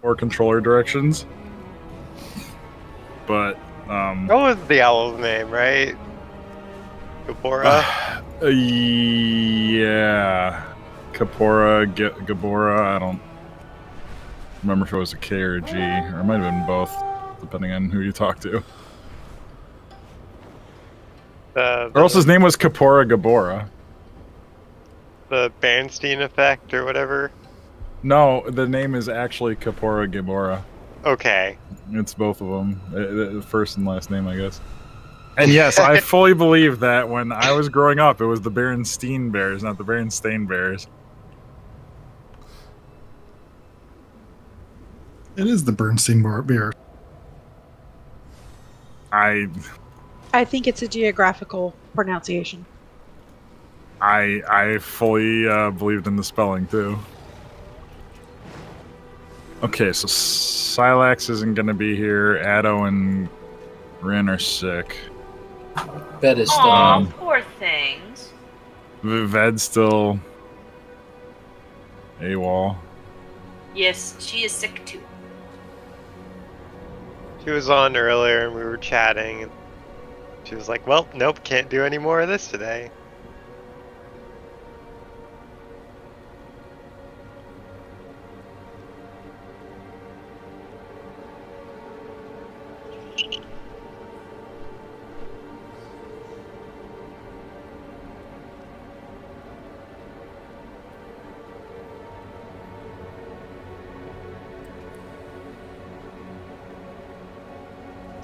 or controller directions. But That was the owl's name, right? Gabora? Yeah. Kapora, Gabora, I don't remember if it was a K or a G, or it might have been both, depending on who you talk to. Or else his name was Kapora Gabora. The Bernstein effect or whatever? No, the name is actually Kapora Gabora. Okay. It's both of them. The first and last name, I guess. And yes, I fully believe that when I was growing up, it was the Berenstain Bears, not the Berenstain Bears. It is the Bernstein Bear. I think it's a geographical pronunciation. I fully believed in the spelling, too. Okay, so Silax isn't going to be here. Addo and Rin are sick. Ved is still Aw, poor things. Ved's still AWOL. Yes, she is sick too. She was on earlier and we were chatting. And she was like, well, nope, can't do any more of this today.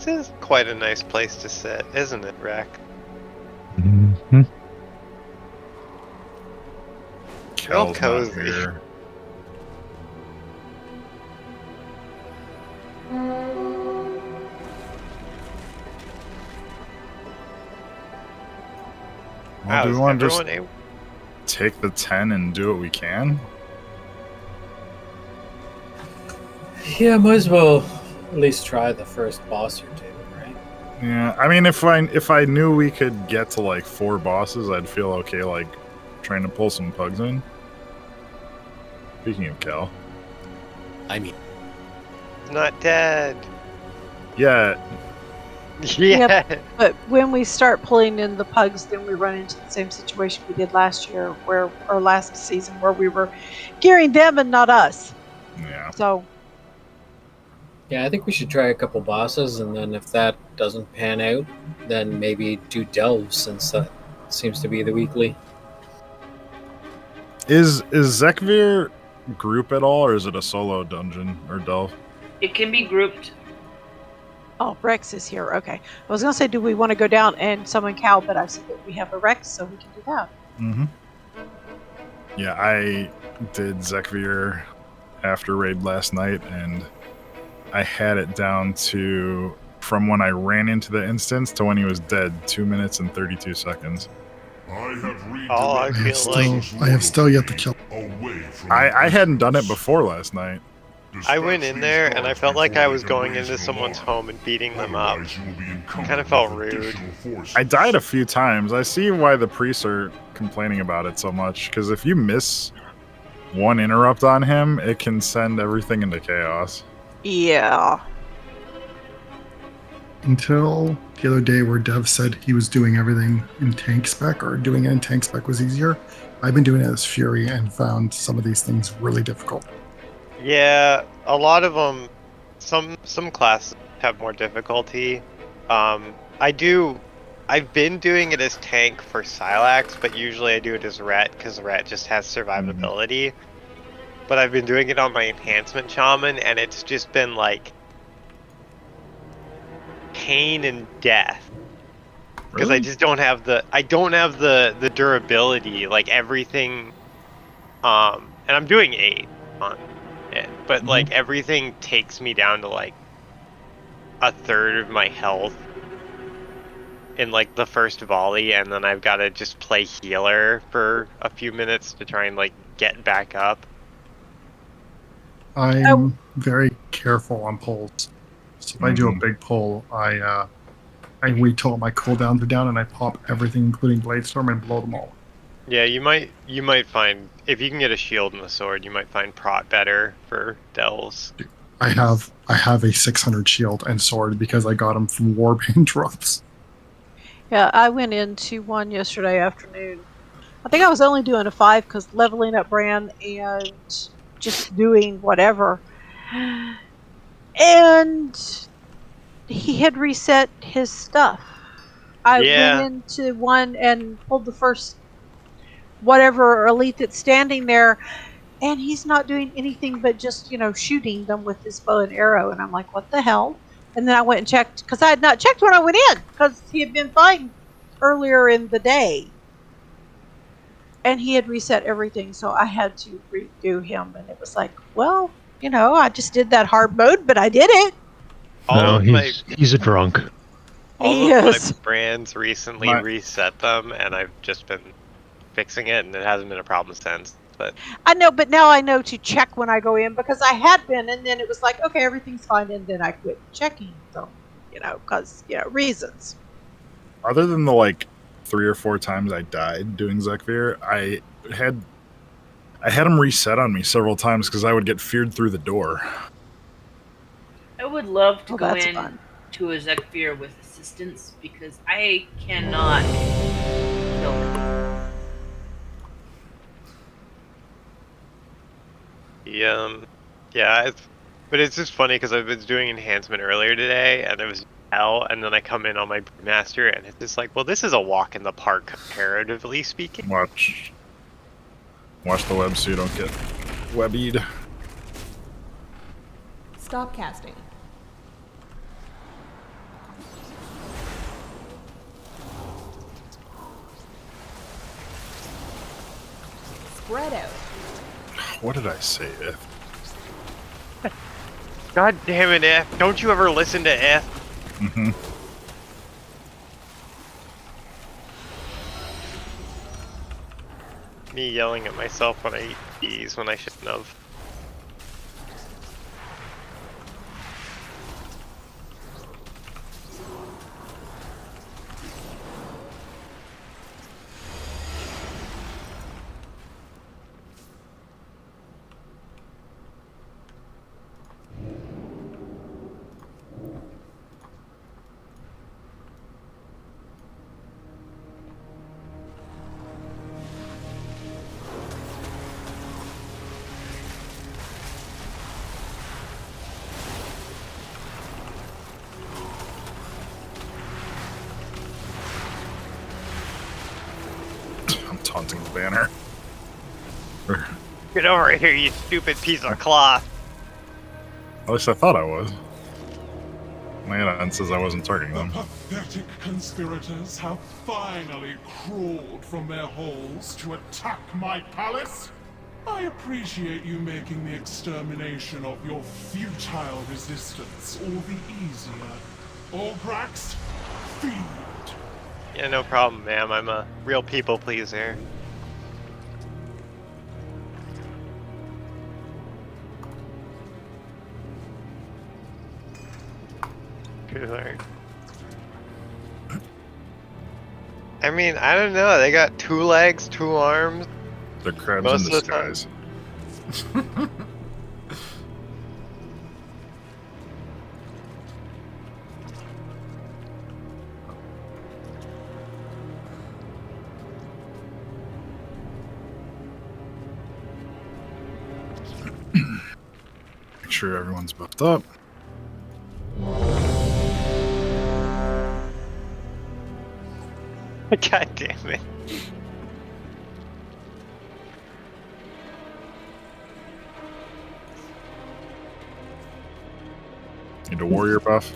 This is quite a nice place to sit, isn't it, Rack? Mm-hmm. Real cozy. Well, do we want to just take the 10 and do what we can? Yeah, might as well at least try the first boss or two, right? Yeah, I mean, if I knew we could get to like 4 bosses, I'd feel okay, like trying to pull some pugs in. Speaking of Cal, I mean, he's not dead. Yeah. Yeah. Yep, but when we start pulling in the pugs, then we run into the same situation we did last year, or last season, where we were gearing them and not us. Yeah. So. Yeah, I think we should try a couple bosses, and then if that doesn't pan out, then maybe do delves, since that seems to be the weekly. Is Zekvir group at all, or is it a solo dungeon or delve? It can be grouped. Oh, Rex is here. Okay. I was going to say, do we want to go down and summon Cal, but I said that we have a Rex, so we can do that. Mm-hmm. Yeah, I did Zekvir after raid last night, and I had it down to, from when I ran into the instance to when he was dead, 2 minutes and 32 seconds. I have still yet to kill. I hadn't done it before last night. I went in there and I felt like I was going into someone's home and beating them up. Kind of felt rude. I died a few times. I see why the priests are complaining about it so much, because if you miss one interrupt on him, it can send everything into chaos. Yeah. Until the other day where Dev said he was doing everything in tank spec, or doing it in tank spec was easier, I've been doing it as Fury and found some of these things really difficult. Yeah, a lot of them, some classes have more difficulty. I've been doing it as tank for Silax, but usually I do it as Ret, because Ret just has survivability. But I've been doing it on my enhancement shaman, and it's just been like pain and death. Because I just don't have the durability, like everything, and I'm doing 8 on it, but like everything takes me down to like a third of my health in like the first volley, and then I've got to just play healer for a few minutes to try and like get back up. I'm very careful on pulls. So if I do a big pull, I wait till my cooldowns are down and I pop everything, including Bladestorm, and blow them all. Yeah, you might find, if you can get a shield and a sword, you might find prot better for delves. I have a 600 shield and sword because I got them from warband drops. Yeah, I went into one yesterday afternoon. I think I was only doing a 5 because leveling up Bran and just doing whatever. And he had reset his stuff. I went Yeah. into one and pulled the first whatever elite that's standing there, and he's not doing anything but just, shooting them with his bow and arrow. And I'm like, what the hell? And then I went and checked because I had not checked when I went in because he had been fine earlier in the day. And he had reset everything, so I had to redo him. And it was like, well, I just did that hard mode, but I did it. All No, of he's a drunk. all of my brands recently My- reset them, and I've just been fixing it, and it hasn't been a problem since. But I know, but now I know to check when I go in because I had been, and then it was like, okay, everything's fine, and then I quit checking them, because reasons. Other than the like 3 or 4 times I died doing Zekvir, I had him reset on me several times because I would get feared through the door. I would love to Oh, go that's in fun. to a Zekfir with assistance because I cannot kill him. But it's just funny because I was doing enhancement earlier today, and it was hell, and then I come in on my master, and it's just like, well, this is a walk in the park comparatively speaking. Watch the web so you don't get webbied. Stop casting. Spread out. What did I say? God damn it, F! Don't you ever listen to F? Mm-hmm. Me yelling at myself when I eat bees when I shouldn't have. I'm taunting the banner. Get over here, you stupid piece of cloth! At least I thought I was. My add-on says I wasn't targeting The them. pathetic conspirators have finally crawled from their holes to attack my palace. I appreciate you making the extermination of your futile resistance all the easier. Orgrax, feed. Yeah, no problem, ma'am. I'm a real people pleaser. Good Lord. I mean, I don't know. They got 2 legs, 2 arms. They're crabs Most in of the time. disguise. Make sure everyone's buffed up. God damn it. Need a warrior buff.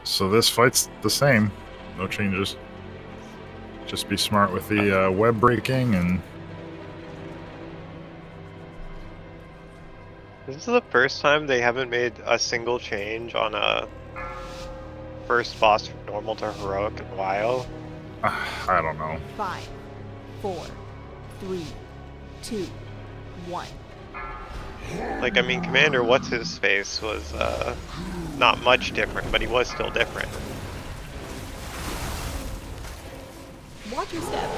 So this fight's the same. No changes. Just be smart with the web breaking and... This is the first time they haven't made a single change on a first boss from normal to heroic in a while. I don't know. 5, 4, 3, 2, 1. Like, I mean, Commander What's-His-Face was not much different, but he was still different. Watch your step.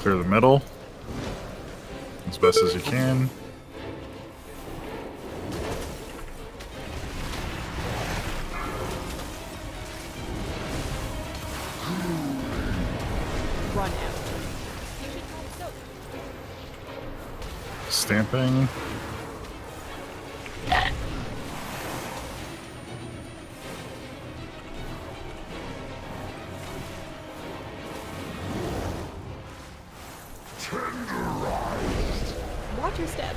Clear the middle as best as you can. Run out. You should call soap. Stamping. Watch your step.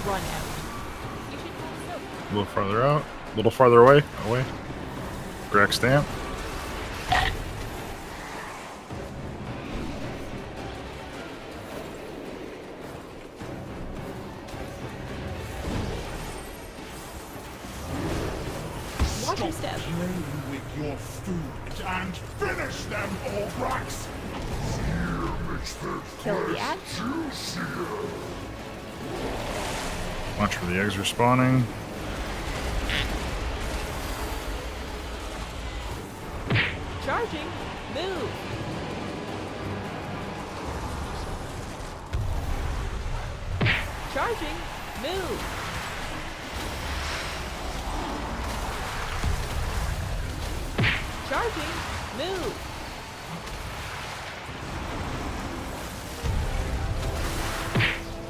Run out. You should call soap. A little farther out. A little farther away. Away. Crack stamp. Watch your step. Playing with your food and finish them, Orbrax! Kill the ants. Watch for the eggs respawning. Charging. Move. Charging. Move. Charging. Move.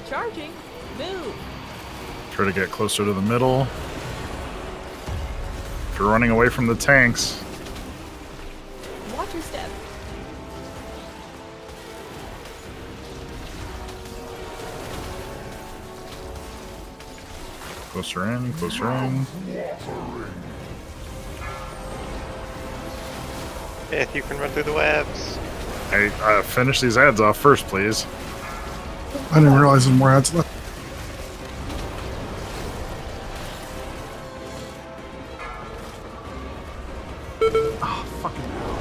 Charging. Move. Try to get closer to the middle. If you're running away from the tanks, Watch your step. closer in, closer in. If you can run through the webs. Hey, finish these ads off first, please. I didn't realize there's more ads left. Oh, fucking hell.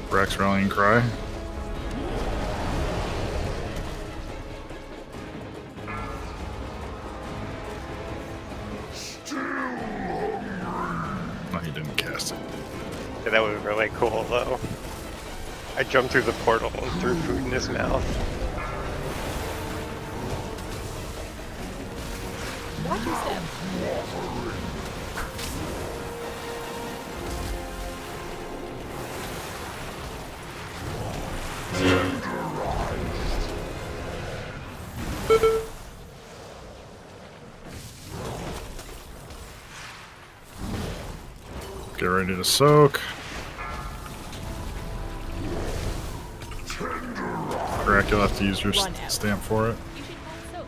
Brax rallying cry. No, he didn't cast it. Yeah, that would be really cool, though. I jumped through the portal and threw food in his mouth. Watch your step. Get ready to soak. Crack, you'll have to use your Run out. stamp for it. You should call soap.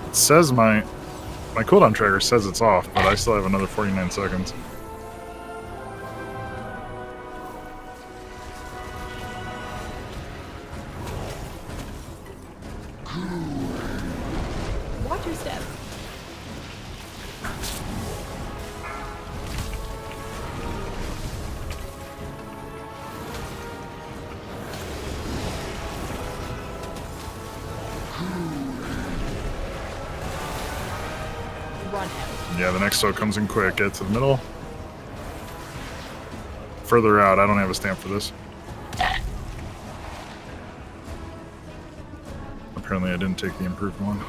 It says my cooldown tracker says it's off, but I still have another 49 seconds. Watch your step. Run out. Yeah, the next soak comes in quick. Get to the middle. Further out, I don't have a stamp for this. Apparently I didn't take the improved one.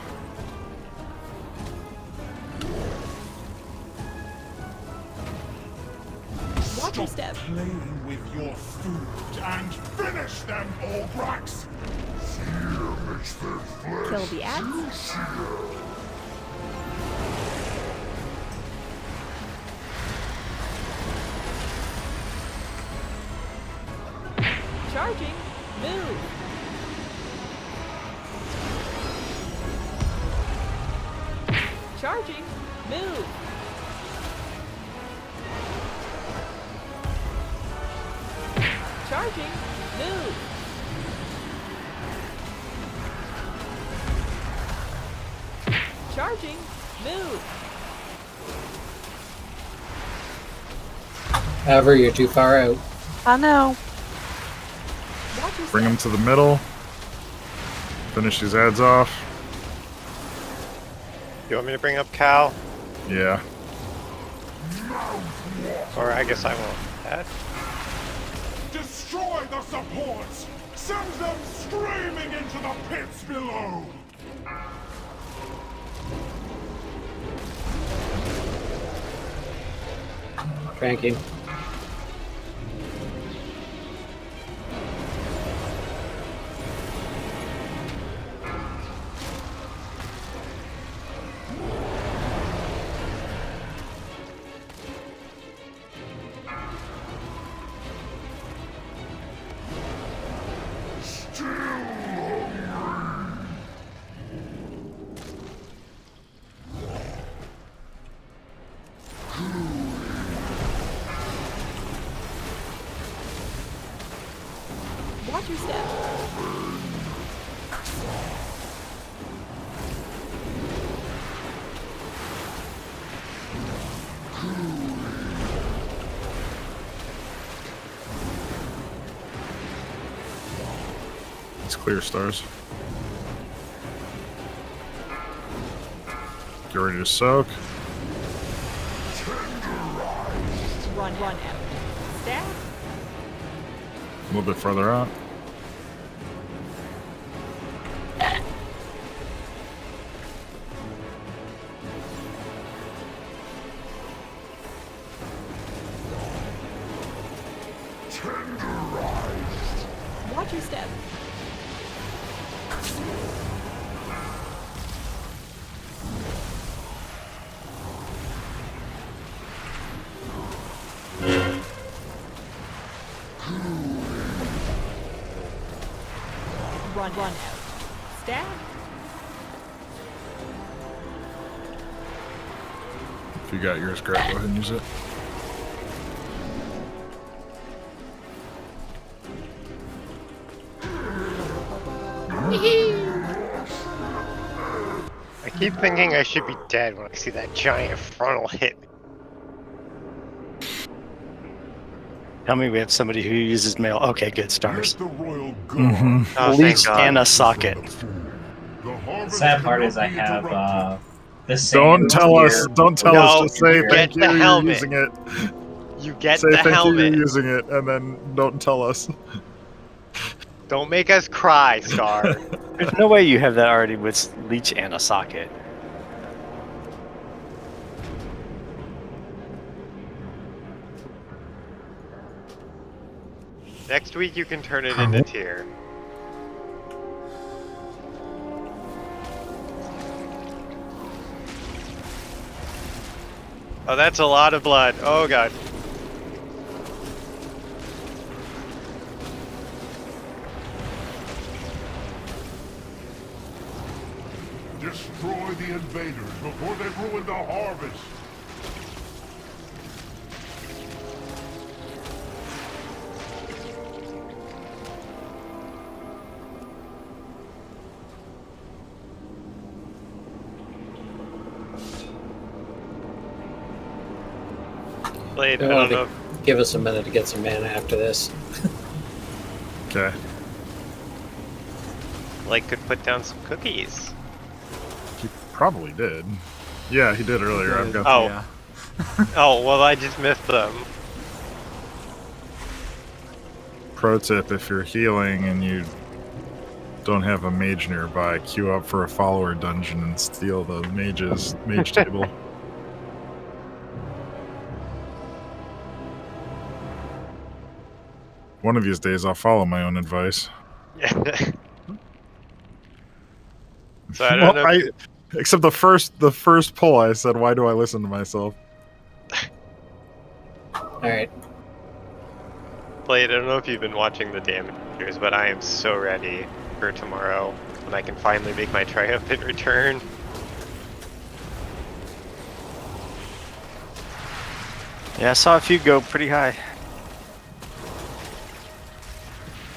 Watch your step. Playing with your food and finish them, Orbrax! Kill the ants. Charging. Move. Charging. Move. Charging. Move. Charging. Move. However, you're too far out. I know. Watch your Bring step. him to the middle. Finish these ads off. You want me to bring up Cal? Yeah. Or I guess I won't. That? Destroy the supports! Send them screaming into the pits below! Cranking. Watch your step. It's clear, stars. Get ready to soak. Run out. Stab. A little bit further out. Watch your step. Run out. Stab. If you got yours, Greg, go ahead and use it. I keep thinking I should be dead when I see that giant frontal hit me. Tell me we have somebody who uses mail. Okay, good stars. Let the royal guard Oh, Leech thank God. and a socket. The harvest Sad part cannot is I be have interrupted. the same. Don't tell us. Don't tell us. No, Just say you thank get you. the You're helmet. using it. You get Say the thank you. helmet. You're using it, and then don't tell us. Don't make us cry, Star. There's no way you have that already with leech and a socket. Next week you can turn it into tier. Oh, that's a lot of blood. Oh god. Destroy the invaders before they ruin the harvest. Blade, I Well, don't know. Give us a minute to get some mana after this. Okay. Blake could put down some cookies. He probably did. Yeah, he did earlier. I've got. Oh. Yeah. Oh, well, I just missed them. Pro tip: if you're healing and you don't have a mage nearby, queue up for a follower dungeon and steal the mage table. One of these days, I'll follow my own advice. So I don't know. if you- Except the first poll, I said, "Why do I listen to myself?" Alright. Blade, I don't know if you've been watching the damagers, but I am so ready for tomorrow when I can finally make my triumphant return. Yeah, I saw a few go pretty high.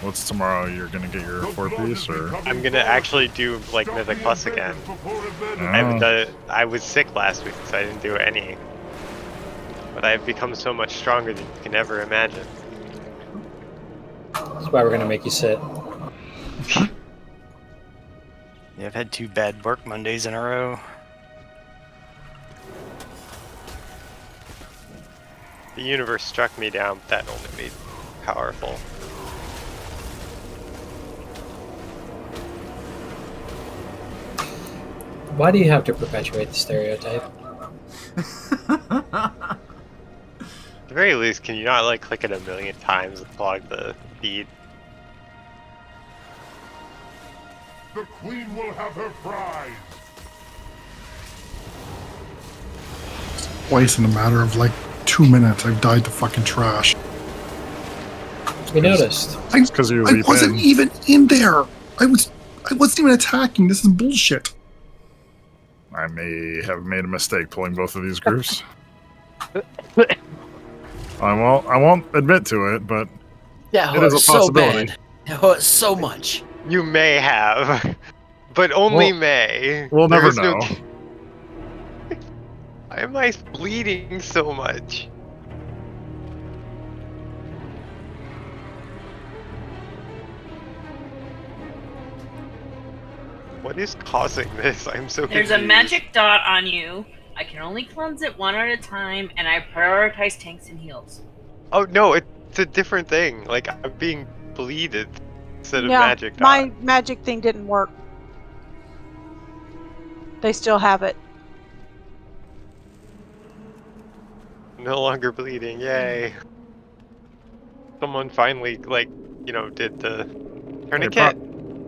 What's tomorrow? You're gonna get your 4-piece, or? I'm gonna actually do like Mythic Plus again. I haven't done it. I was sick last week, so I didn't do any. But I've become so much stronger than you can ever imagine. That's why we're gonna make you sit. Yeah, I've had 2 bad work Mondays in a row. The universe struck me down, but that only made me powerful. Why do you have to perpetuate the stereotype? At the very least, can you not like click it a million times and clog the feed? The queen will have her prize. Twice in a matter of like 2 minutes, I've died to fucking trash. We noticed. I, 'cause you I leap wasn't in. even in there. I wasn't even attacking. This is bullshit. I may have made a mistake pulling both of these groups. I won't admit to it, but That it is a hurts so possibility. bad. It hurts so much. You may have, but only Well, may. we'll There never is no- know. Why am I bleeding so much? What is causing this? I'm so There's confused. a magic dot on you. I can only cleanse it one at a time, and I prioritize tanks and heals. Oh no, it's a different thing. Like I'm being bleeded instead of Yeah, magic dot. my magic thing didn't work. They still have it. No longer bleeding, yay. Someone finally, like, you know, did the tourniquet.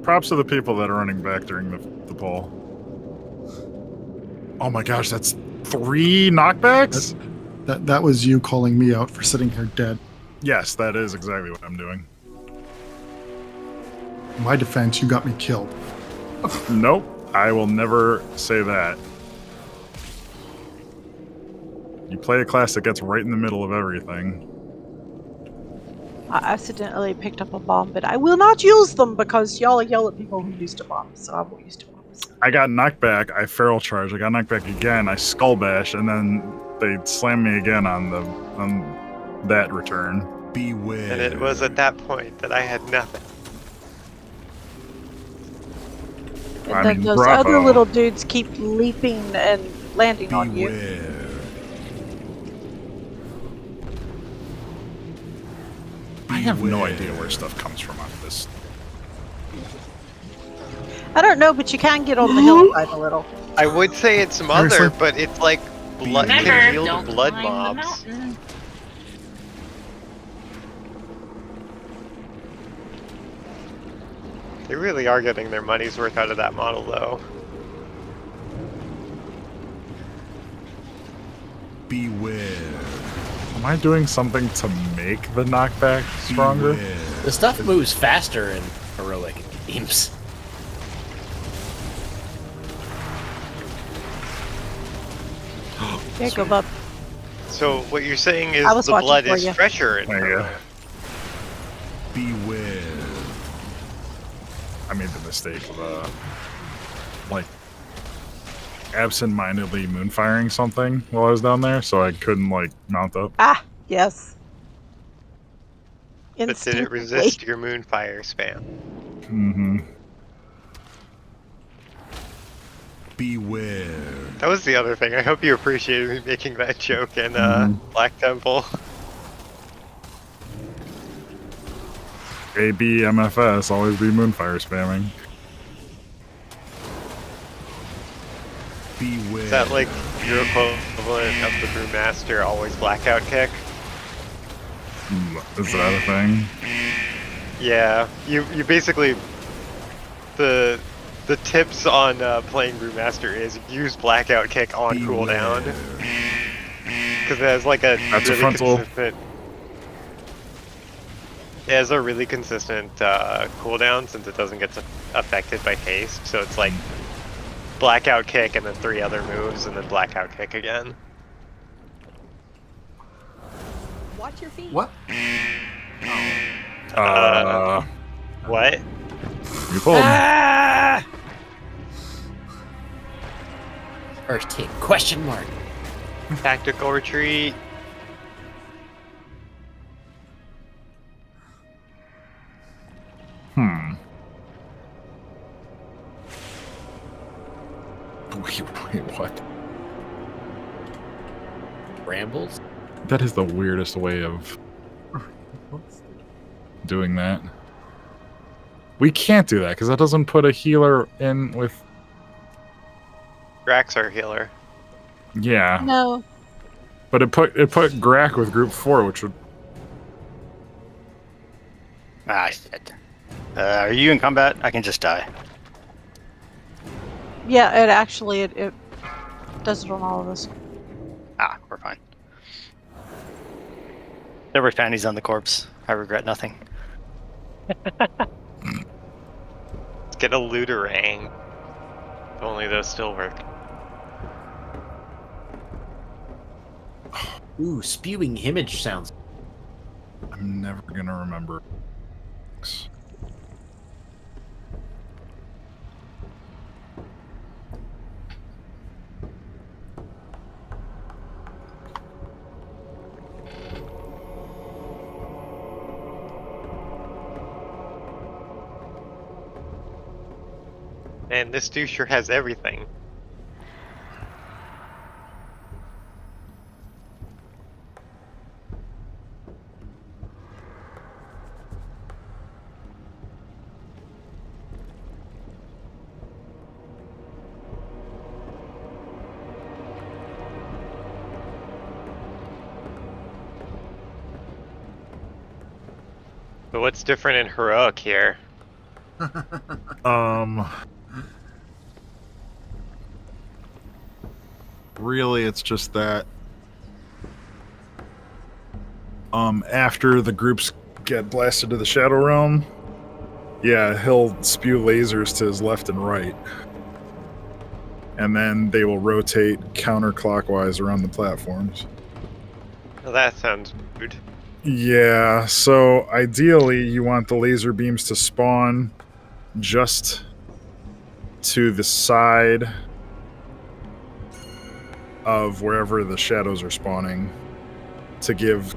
Props to the people that are running back during the poll. Oh my gosh, that's 3 knockbacks? That was you calling me out for sitting here dead. Yes, that is exactly what I'm doing. In my defense, you got me killed. Nope, I will never say that. You play a class that gets right in the middle of everything. I accidentally picked up a bomb, but I will not use them because y'all yell at people who used a bomb, so I won't use bombs. I got knocked back, I feral charged, I got knocked back again, I skull bash, and then they slammed me again on that return. Beware. And it was at that point that I had nothing. And I then mean, those bravo. other little dudes keep leaping and landing on you. Beware. I have no idea where stuff comes from on this. I don't know, but you can get on the hillside a little. I would say it's mother, Seriously? but it's like blood Remember, congealed don't blood climb the mobs. mountain. They really are getting their money's worth out of that model, though. Beware. Am I doing something to make the knockback stronger? Beware. The stuff moves faster in heroic games. There you go, bub. So what you're saying is I was the watching blood for is you. fresher in There you go. her. Beware. I made the mistake of like absent-mindedly moonfiring something while I was down there, so I couldn't like mount up. Ah, yes. But did it Instinctively. resist your moonfire spam? Mm-hmm. Beware. That was the other thing. I hope you appreciated me making that joke in Black Temple. AB, MFS, always be moonfire spamming. Beware. Is that like your equivalent of the Brewmaster always blackout kick? Is that a thing? Yeah, you basically the tips on playing Brewmaster is use blackout kick on cooldown because it has like a That's a really frontal. consistent. It has a really consistent cooldown since it doesn't get affected by haste, so it's like blackout kick and then 3 other moves and then blackout kick again. Watch your feet. What? What? You pulled. Ah! First hit, question mark. Tactical retreat. Wait, what? Brambles? That is the weirdest way of doing that. We can't do that because that doesn't put a healer in with. Drax our healer. Yeah, No. but it put Grak with Group 4, which would. Ah, shit. Are you in combat? I can just die. Yeah, it actually it does it on all of us. Ah, we're fine. There were panties on the corpse. I regret nothing. Let's get a looterang. If only those still work. Ooh, spewing image sounds. I'm never gonna remember. And this dude sure has everything. But what's different in heroic here? Really, it's just that after the groups get blasted to the Shadow Realm, yeah, he'll spew lasers to his left and right. And then they will rotate counterclockwise around the platforms. Well, that sounds rude. Yeah, so ideally you want the laser beams to spawn just to the side of wherever the shadows are spawning to give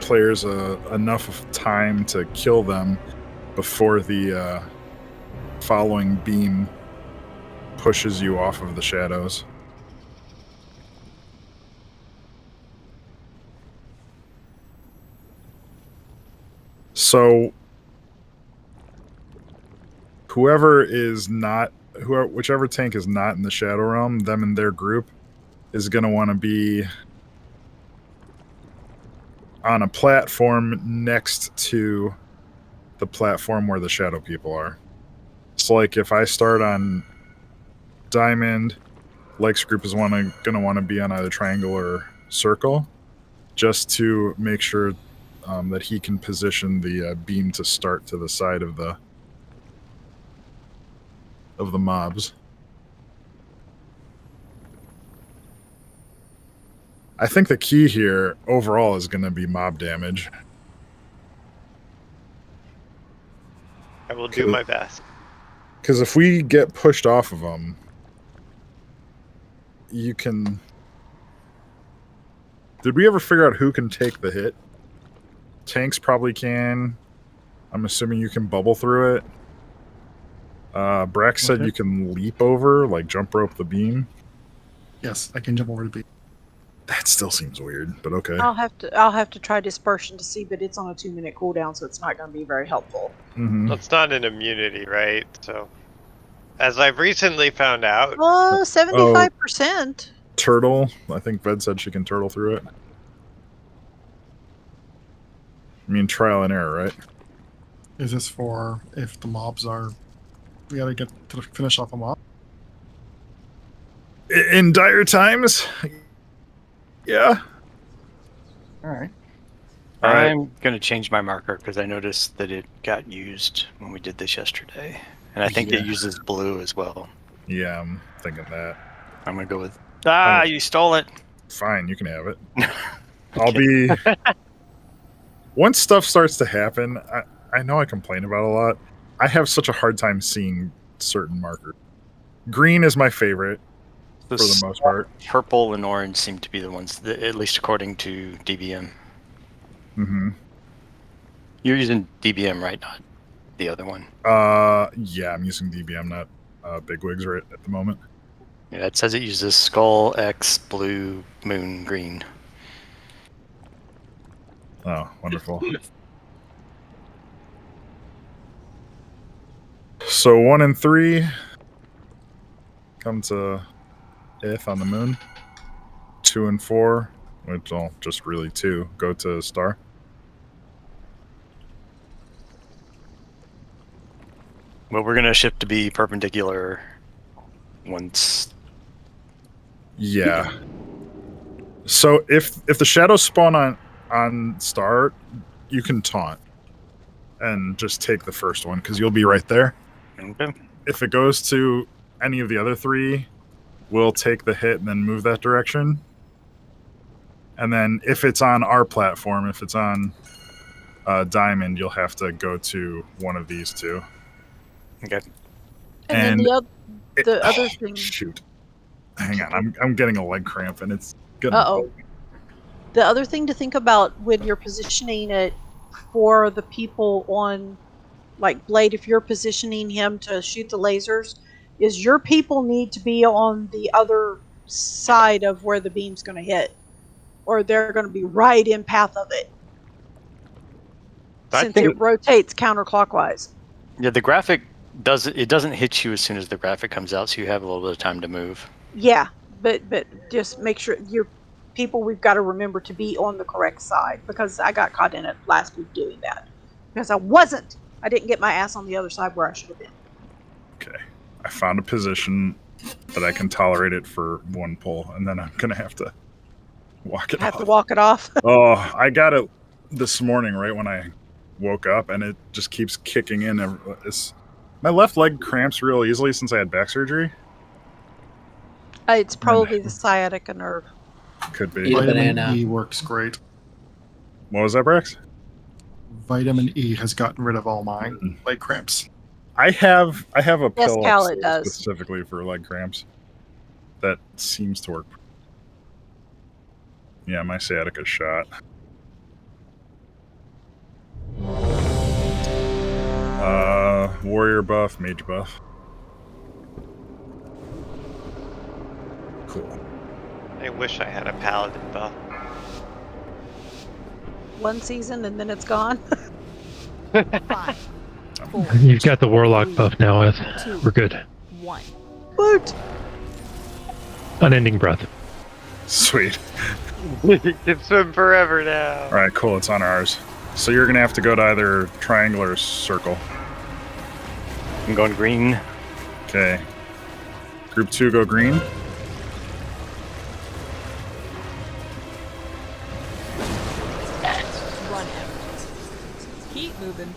players enough of time to kill them before the following beam pushes you off of the shadows. So whichever tank is not in the Shadow Realm, them and their group is going to want to be on a platform next to the platform where the shadow people are. So like if I start on Diamond, Lex group is going to want to be on either triangle or circle, just to make sure that he can position the beam to start to the side of the mobs. I think the key here overall is going to be mob damage. I will do my best. Because if we get pushed off of them, you can... Did we ever figure out who can take the hit? Tanks probably can. I'm assuming you can bubble through it. Brax said you can leap over, like jump rope the beam. Yes, I can jump over the beam. That still seems weird, but okay. I'll have to try dispersion to see, but it's on a 2-minute cooldown, so it's not going to be very helpful. Mm-hmm. Well, it's not an immunity, right? So, as I've recently found out, 75%. Turtle. I think Ved said she can turtle through it. I mean, trial and error, right? Is this for if the mobs are... We gotta get to finish off a mob? In dire times? Yeah. Alright. I'm going to change my marker because I noticed that it got used when we did this yesterday. And I think it uses blue as well. Yeah, I'm thinking that. I'm going to go with... Ah, you stole it! Fine, you can have it. I'll be... Once stuff starts to happen, I know I complain about it a lot, I have such a hard time seeing certain markers. Green is my favorite for the most part. Purple and orange seem to be the ones, that, at least according to DBM. Mm-hmm. You're using DBM, right? Not the other one. Yeah, I'm using DBM, not Bigwigs right at the moment. Yeah, it says it uses skull, X, blue, moon, green. Oh, wonderful. So 1 and 3 come to Ith on the moon. 2 and 4, which will just really 2, go to Star. Well, we're gonna shift to be perpendicular once. Yeah. So if the shadows spawn on Star, you can taunt and just take the first one because you'll be right there. Okay. If it goes to any of the other 3, we'll take the hit and then move that direction. And then if it's on our platform, if it's on Diamond, you'll have to go to one of these 2. Okay. And then the other thing. Shoot. Hang on, I'm getting a leg cramp and it's gonna. Uh-oh. The other thing to think about when you're positioning it for the people on, like Blade, if you're positioning him to shoot the lasers, is your people need to be on the other side of where the beam's going to hit, or they're going to be right in path of it, since it rotates counterclockwise. Yeah, the graphic doesn't hit you as soon as the graphic comes out, so you have a little bit of time to move. Yeah, but just make sure your people, we've got to remember to be on the correct side, because I got caught in it last week doing that because I didn't get my ass on the other side where I should have been. Okay, I found a position that I can tolerate it for 1 pull, and then I'm gonna have to walk it off. Have to walk it off. Oh, I got it this morning right when I woke up, and it just keeps kicking in. My left leg cramps real easily since I had back surgery. It's probably the sciatica nerve. Could be. Eat a Vitamin banana. E works great. What was that, Brax? Vitamin E has gotten rid of all my leg cramps. I have a pill Cal, it does. specifically for leg cramps that seems to work. Yeah, my sciatica's shot. Warrior buff, mage buff. Cool. I wish I had a paladin buff. 1 season and then it's gone. 5, 4, You've got the warlock buff now, Eth. 2, We're good. 1. Boot. Unending breath. Sweet. Can swim forever now. All right, cool. It's on ours. So you're gonna have to go to either triangle or circle. I'm going green. Okay. Group 2, go green. Run out. Keep moving.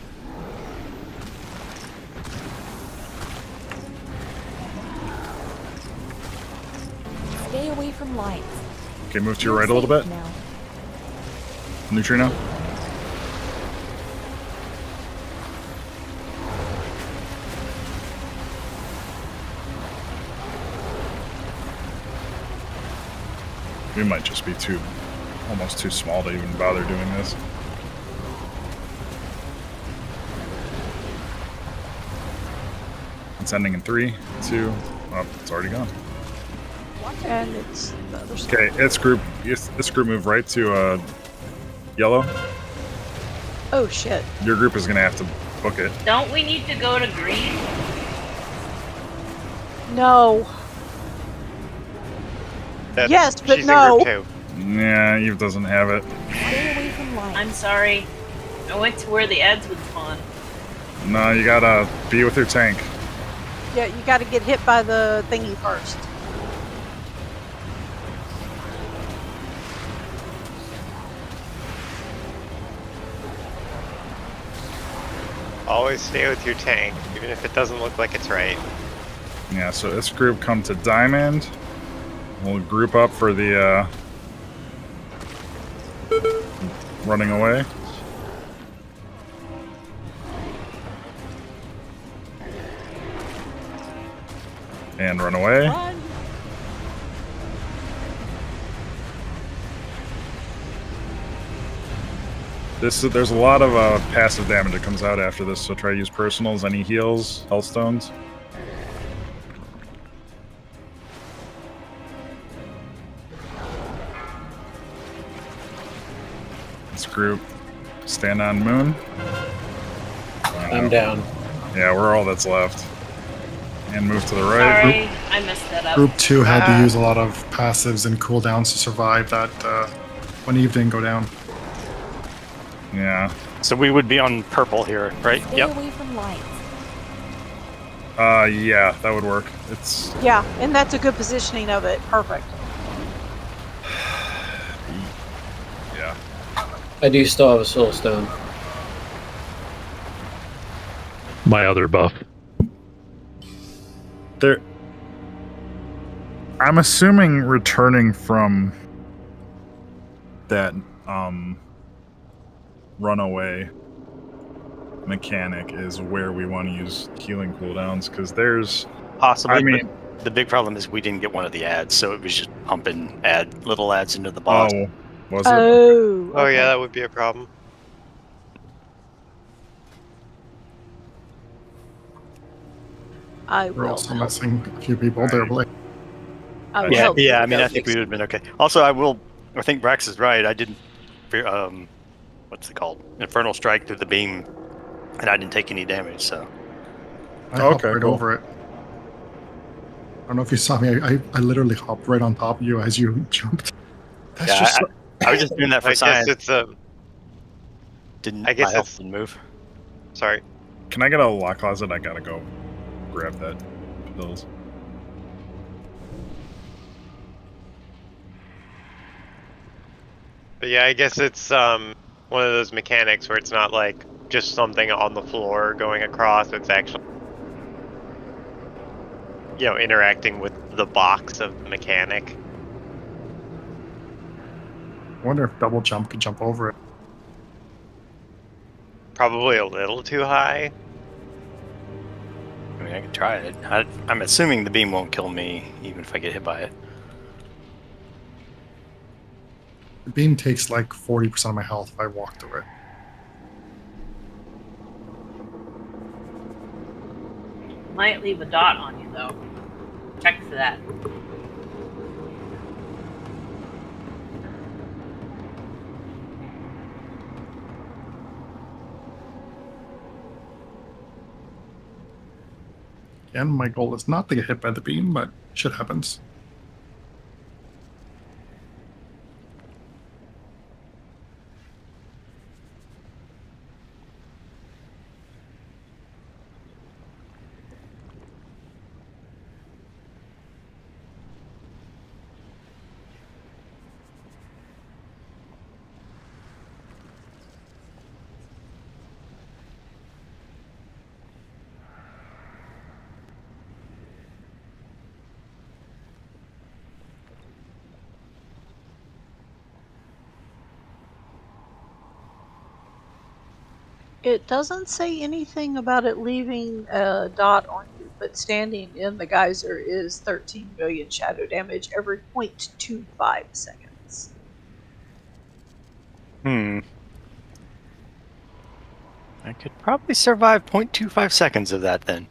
Stay away from lights. Okay, move to your right a little bit. Now. Neutrino. We might just be almost too small to even bother doing this. It's ending in 3, 2. Oh, it's already gone. And it's the other side. Okay, this group move right to yellow. Oh shit. Your group is gonna have to book it. Don't we need to go to green? No. Yes, but she's no. in group 2. Yeah, Eve doesn't have it. Stay away from lights. I'm sorry. I went to where the ads would spawn. No, you gotta be with your tank. Yeah, you got to get hit by the thingy first. Always stay with your tank, even if it doesn't look like it's right. Yeah, so this group come to Diamond. We'll group up for the running away. And run away. Run. There's a lot of passive damage that comes out after this, so try to use personals, any heals, health stones. This group, stand on moon. I'm down. Yeah, we're all that's left. And move to the right. Sorry, I messed that up. Group 2 had to use a lot of passives and cooldowns to survive that when Eve didn't go down. Yeah. So we would be on purple here, right? Stay Yep. away from light. Yeah, that would work. It's Yeah, and that's a good positioning of it. Perfect. yeah. I do still have a soul stone. My other buff. There. I'm assuming returning from that runaway mechanic is where we want to use healing cooldowns, because there's Possibly. I mean, but the big problem is we didn't get one of the ads, so it was just pumping little ads into the boss. oh, was it? Oh. Oh okay. yeah, that would be a problem. I We're will. also missing a few people there. But I will Yeah, help you yeah. I with mean, I those. think we would have been okay. Also, I think Brax is right. I didn't. What's it called? Infernal strike through the beam, and I didn't take any damage. So. I hopped Okay, right cool. over it. I don't know if you saw me. I literally hopped right on top of you as you jumped. That's Yeah, just I was just doing that for I guess science. it's Didn't I guess my health it's- didn't move? sorry. Can I get a lock closet? I gotta go grab that pills. But yeah, I guess it's one of those mechanics where it's not like just something on the floor going across. It's actually, interacting with the box of the mechanic. I wonder if double jump could jump over it. Probably a little too high. I mean, I could try it. I'm assuming the beam won't kill me, even if I get hit by it. The beam takes like 40% of my health if I walk through it. Might leave a dot on you though. Check for that. Again, my goal is not to get hit by the beam, but shit happens. It doesn't say anything about it leaving a dot on you, but standing in the geyser is 13 million shadow damage every 0.25 seconds. I could probably survive 0.25 seconds of that then.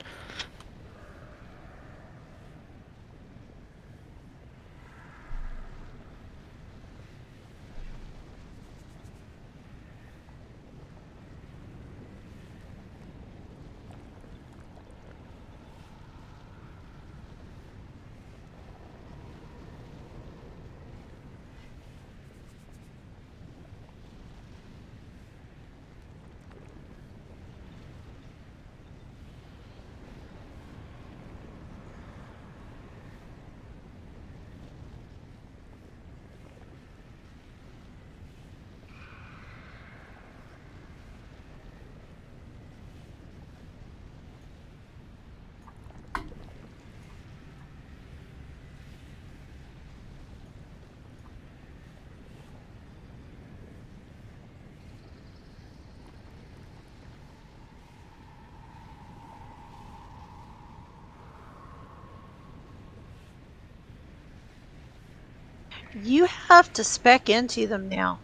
You have to spec into them now.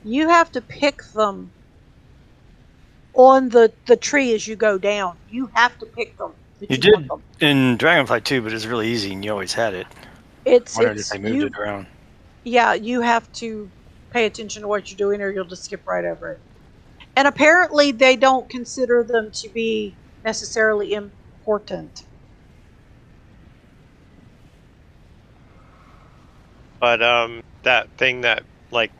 You have to pick them on the tree as you go down. You have to pick them. You did in Dragonflight too, but it's really easy, and you always had it. I wondered if they moved it around. Yeah, you have to pay attention to what you're doing, or you'll just skip right over it. And apparently, they don't consider them to be necessarily important. But that thing that like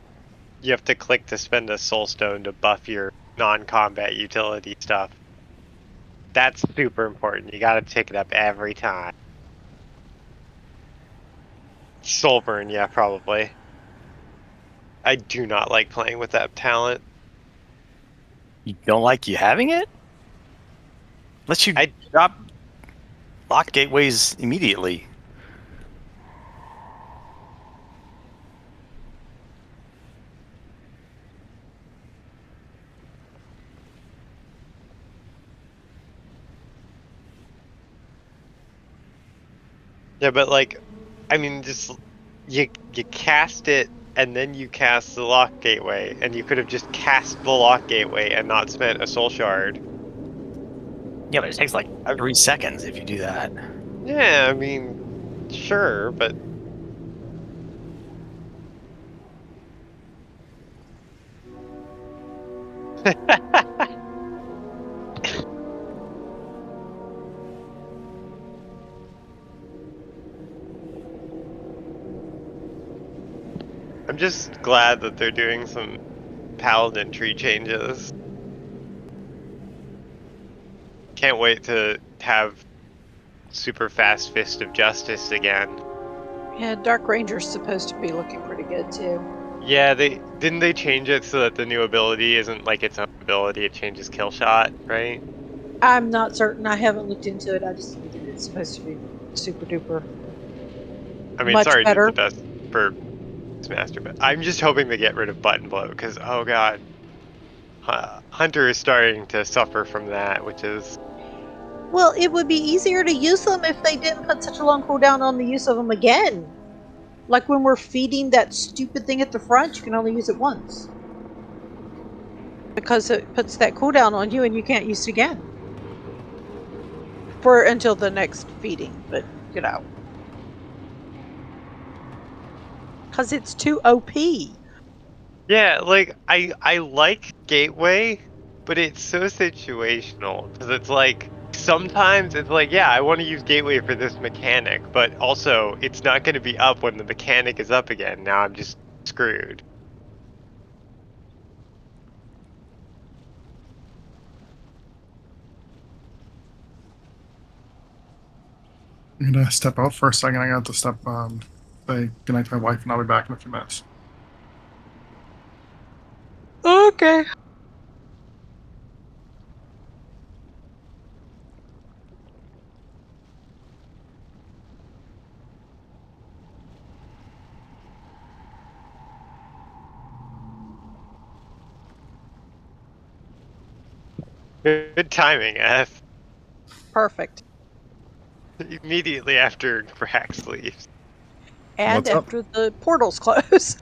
you have to click to spend a soul stone to buff your non-combat utility stuff. That's super important. You gotta pick it up every time. Soul burn, yeah, probably. I do not like playing with that talent. You don't like you having it? Let you drop lock gateways immediately. Yeah, but like, I mean, just you cast it and then you cast the lock gateway, and you could have just cast the lock gateway and not spent a soul shard. Yeah, but it takes like 3 seconds if you do that. Yeah, I mean, sure, but I'm just glad that they're doing some paladin tree changes. Can't wait to have super fast fist of justice again. Yeah, Dark Ranger's supposed to be looking pretty good too. Yeah, didn't they change it so that the new ability isn't like its own ability, it changes kill shot, right? I'm not certain. I haven't looked into it. I just know that it's supposed to be super duper. I mean, much sorry, better. it's the best for Master, but I'm just hoping they get rid of button blow, because oh god, Hunter is starting to suffer from that, which is. Well, it would be easier to use them if they didn't put such a long cooldown on the use of them again. Like when we're feeding that stupid thing at the front, you can only use it once. Because it puts that cooldown on you and you can't use it again. For until the next feeding, but you know. Because it's too OP. Yeah, like, I like Gateway, but it's so situational, because it's like, sometimes it's like, yeah, I want to use Gateway for this mechanic, but also, it's not going to be up when the mechanic is up again. Now I'm just screwed. I'm gonna step out for a second. I got to step say goodnight to my wife, and I'll be back in a few minutes. Okay. Good timing, F. Perfect. Immediately after Brax leaves. And after the portals close.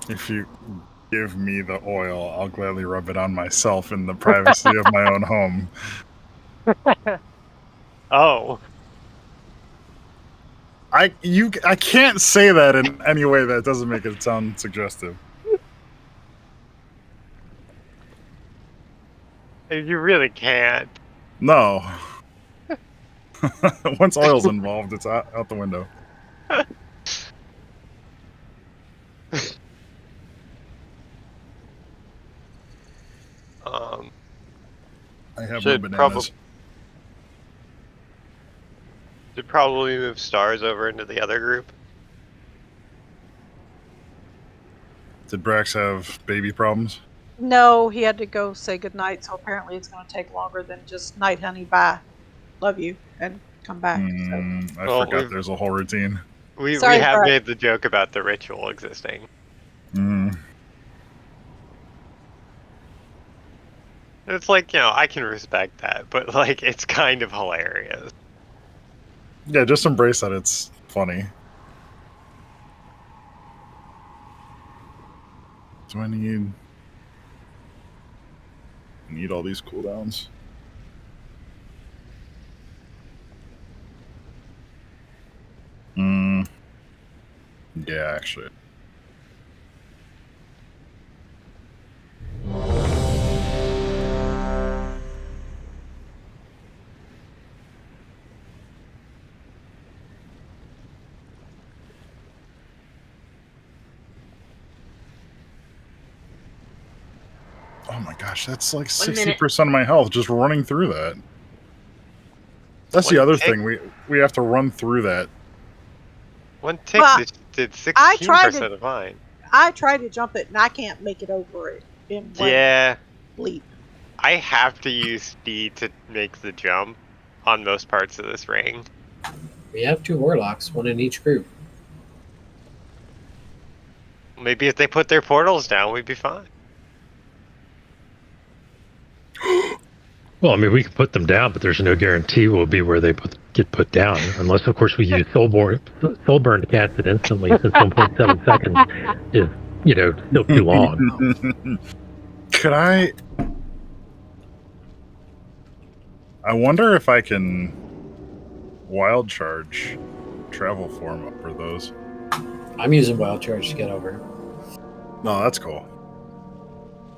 If you give me the oil, I'll gladly rub it on myself in the privacy of my own home. Oh. I can't say that in any way that doesn't make it sound suggestive. You really can't. No. Once oil's involved, it's out the window. I have my bananas. Should probably move stars over into the other group. Did Brax have baby problems? No, he had to go say goodnight, so apparently it's going to take longer than just night, honey, bye. Love you, and come back. I forgot there's a whole routine. We have made the joke about the ritual existing. It's like, you know, I can respect that, but like, it's kind of hilarious. Yeah, just embrace that. It's funny. Do I need all these cooldowns? Yeah, actually. Oh my gosh, that's like 60% of my health just running through that. That's the other thing. We have to run through that. One tick did 16% of mine. I tried to jump it and I can't make it over it in one leap. I have to use speed to make the jump on most parts of this ring. We have 2 warlocks, 1 in each group. Maybe if they put their portals down, we'd be fine. Well, I mean, we can put them down, but there's no guarantee we'll be where they get put down, unless, of course, we use Soulburn to cast it instantly, since 1.7 seconds is, you know, still too long. Could I wonder if I can wild charge travel form up for those. I'm using wild charge to get over. No, that's cool.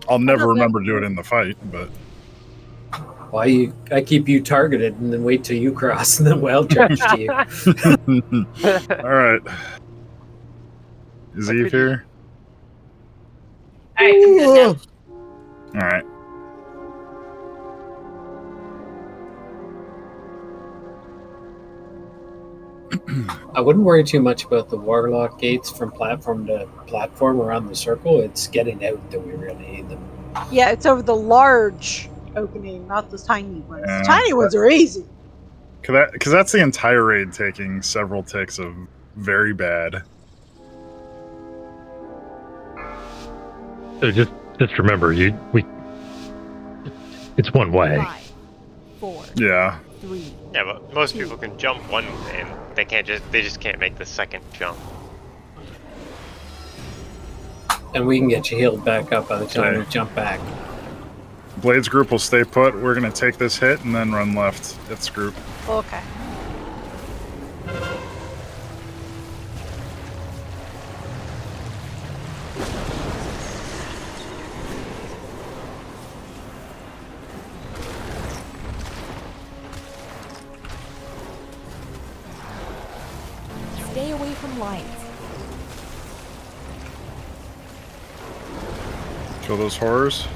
I'll never remember to do it in the fight, but... Why I keep you targeted and then wait till you cross and then wild charge to you. Alright. Is Eve here? Alright. I wouldn't worry too much about the warlock gates from platform to platform around the circle. It's getting out that we really need them. Yeah, it's over the large opening, not the tiny ones. The tiny ones are easy. Because that's the entire raid taking several ticks of very bad. So just remember, it's one way. 5, 4, Yeah. 3. Yeah, but most people can jump one way, and they just can't make the second jump. And we can get you healed back up by the time you jump back. Blades group will stay put. We're going to take this hit and then run left. It's group. Okay. Stay away from light. Kill those horrors.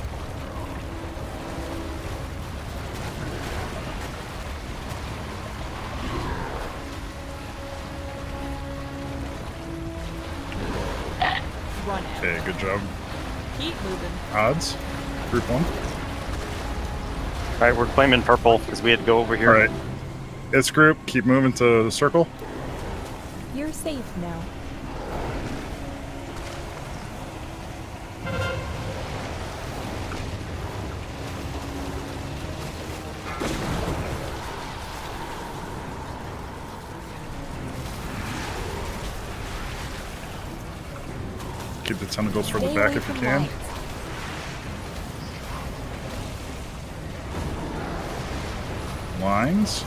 Run out. Okay, good job. Keep moving. Odds. Group 1. Alright, we're claiming purple because we had to go over here. Alright. It's group. Keep moving to the circle. You're safe now. Keep the tentacles for the Stay back away if you from can. light. Lines.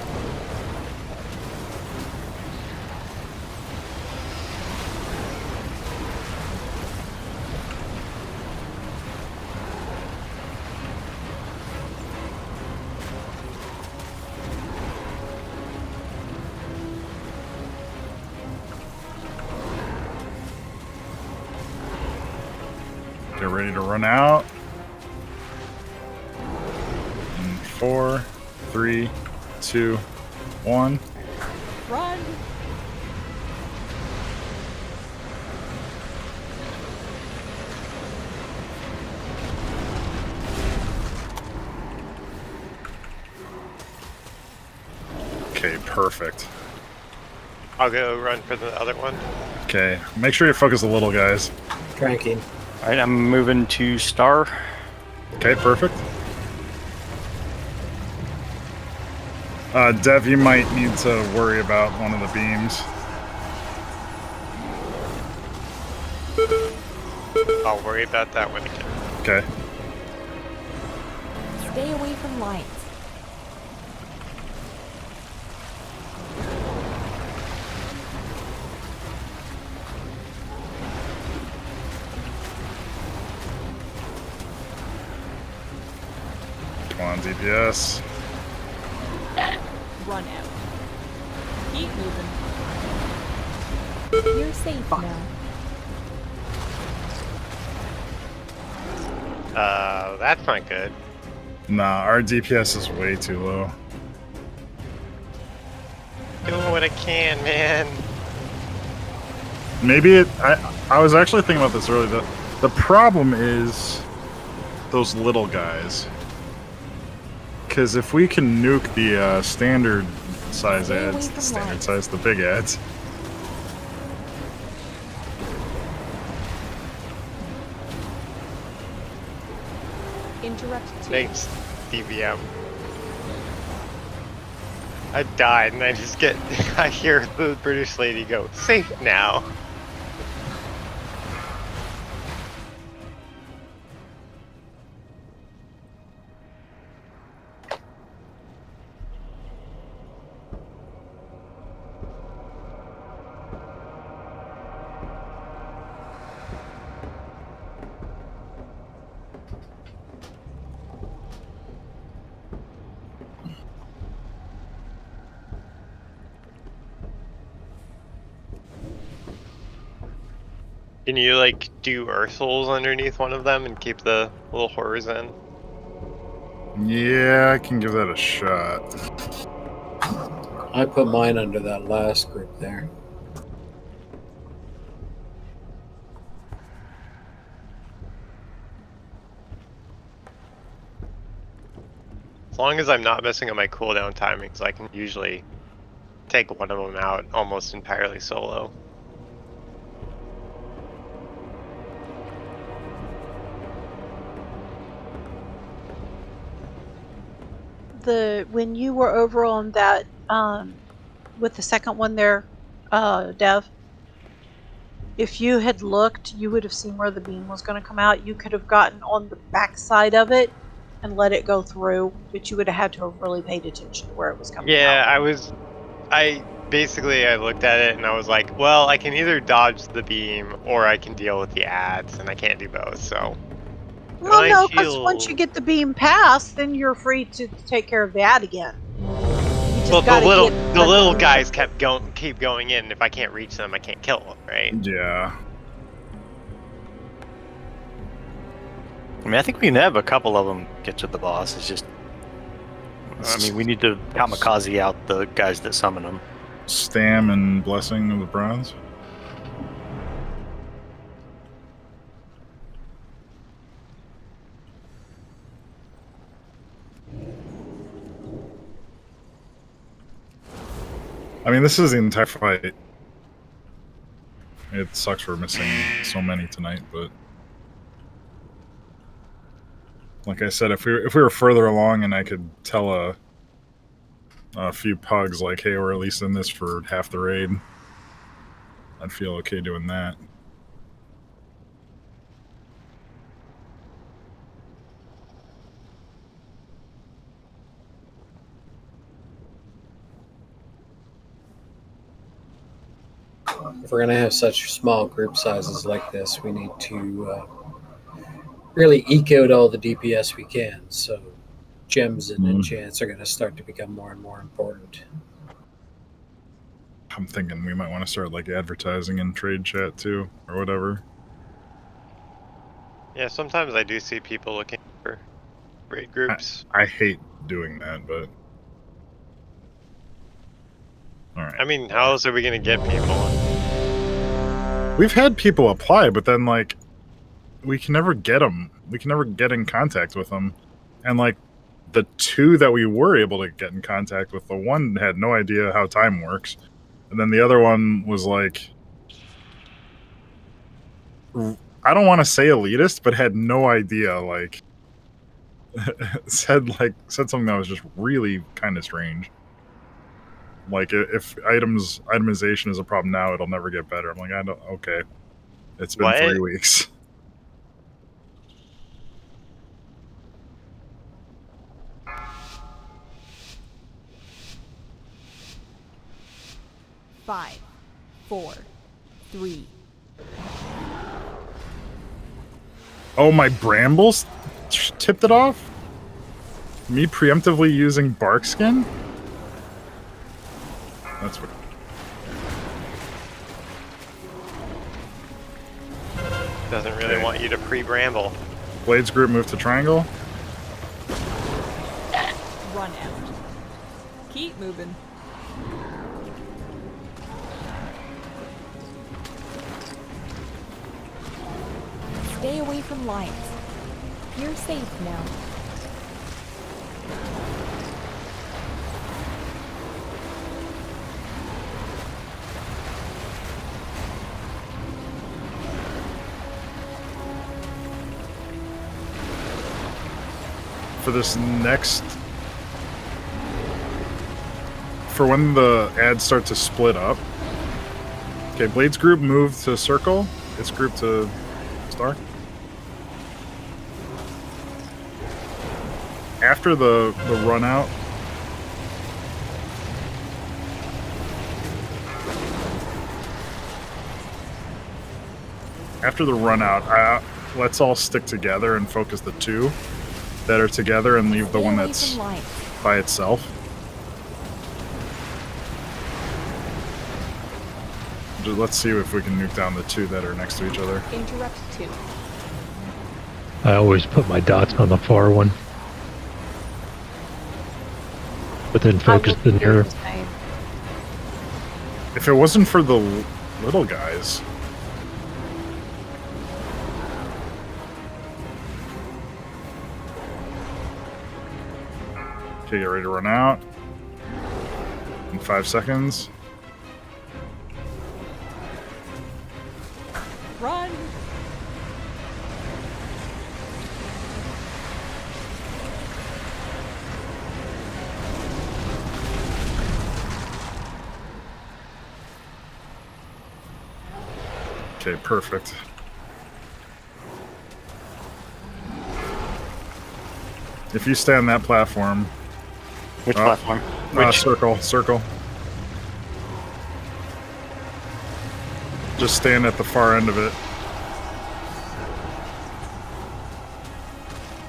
Get ready to run out. In 4, 3, 2, 1. Run. Okay, perfect. I'll go run for the other one. Okay, make sure you focus the little guys. Cranking. Alright, I'm moving to star. Okay, perfect. Dev, you might need to worry about one of the beams. I'll worry about that when it gets. Okay. Stay away from lights. Come on, DPS. Run out. Keep moving. You're safe now. That's not good. Nah, our DPS is way too low. Doing what I can, man. Maybe it. I was actually thinking about this earlier. The problem is those little guys. Because if we can nuke the standard size ads, the big ads. Interrupt 2. Thanks, DVM. I died and I just get. I hear the British lady go, safe now. Can you like do Ursuls underneath one of them and keep the little horrors in? Yeah, I can give that a shot. I put mine under that last group there. As long as I'm not messing up my cooldown timings, I can usually take one of them out almost entirely solo. When you were over on that with the second one there, Dev, if you had looked, you would have seen where the beam was going to come out. You could have gotten on the back side of it and let it go through, but you would have had to have really paid attention to where it was coming out. Yeah, I looked at it and I was like, well, I can either dodge the beam or I can deal with the ads, and I can't do both, so. Well, no, because once you get the beam passed, then you're free to take care of the ad again. Well, the little guys keep going in. If I can't reach them, I can't kill them, right? Yeah. I mean, I think we can have a couple of them get to the boss. It's just, I mean, we need to kamikaze out the guys that summon them. Stam and Blessing of the Bronze. I mean, this is the entire fight. It sucks we're missing so many tonight, but like I said, if we were further along and I could tell a few pugs like, hey, we're at least in this for half the raid, I'd feel okay doing that. If we're going to have such small group sizes like this, we need to really eke out all the DPS we can. So gems and enchants are going to start to become more and more important. I'm thinking we might want to start like advertising in trade chat too, or whatever. Yeah, sometimes I do see people looking for raid groups. I hate doing that, but all right. I mean, how else are we going to get people? We've had people apply, but then like we can never get them. We can never get in contact with them. And like the two that we were able to get in contact with, the one had no idea how time works. And then the other one was like, I don't want to say elitist, but had no idea, like said something that was just really kind of strange. Like if itemization is a problem now, it'll never get better. I'm like, I don't. Okay, it's been What? 3 weeks. Five, 4, 3. Oh, my brambles tipped it off? Me preemptively using bark skin? That's what. Doesn't really Okay. want you to pre-bramble. Blades group move to triangle. Run out. Keep moving. Stay away from lights. You're safe now. For this next, for when the ads start to split up. Okay, Blades group move to circle. Its group to star. After the run out, let's all stick together and focus the 2 that are together and leave the one that's by itself. Let's see if we can nuke down the 2 that are next to each other. Interrupt 2. I always put my dots on the far one. But then focus the near. If it wasn't for the little guys. Okay, get ready to run out. In 5 seconds. Run! Okay, perfect. If you stay on that platform. Which platform? Circle. Just stand at the far end of it.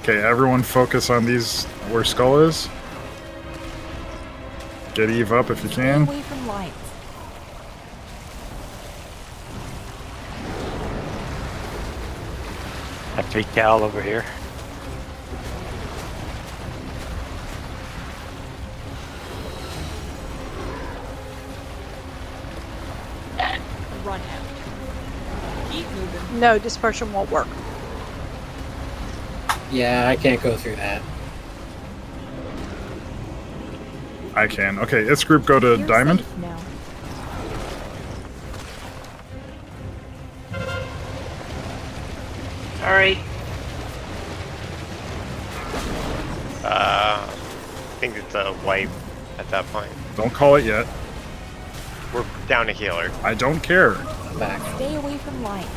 Okay, everyone focus on these where Skull is. Get Eve up if you can. Stay away from lights. Have 3 Cal over here. Run out. Keep moving. No, dispersion won't work. Yeah, I can't go through that. I can. Okay, its group go to You're Diamond. safe now. Sorry. I think it's a wipe at that point. Don't call it yet. We're down a healer. I don't care. I'm back. Stay away from lights.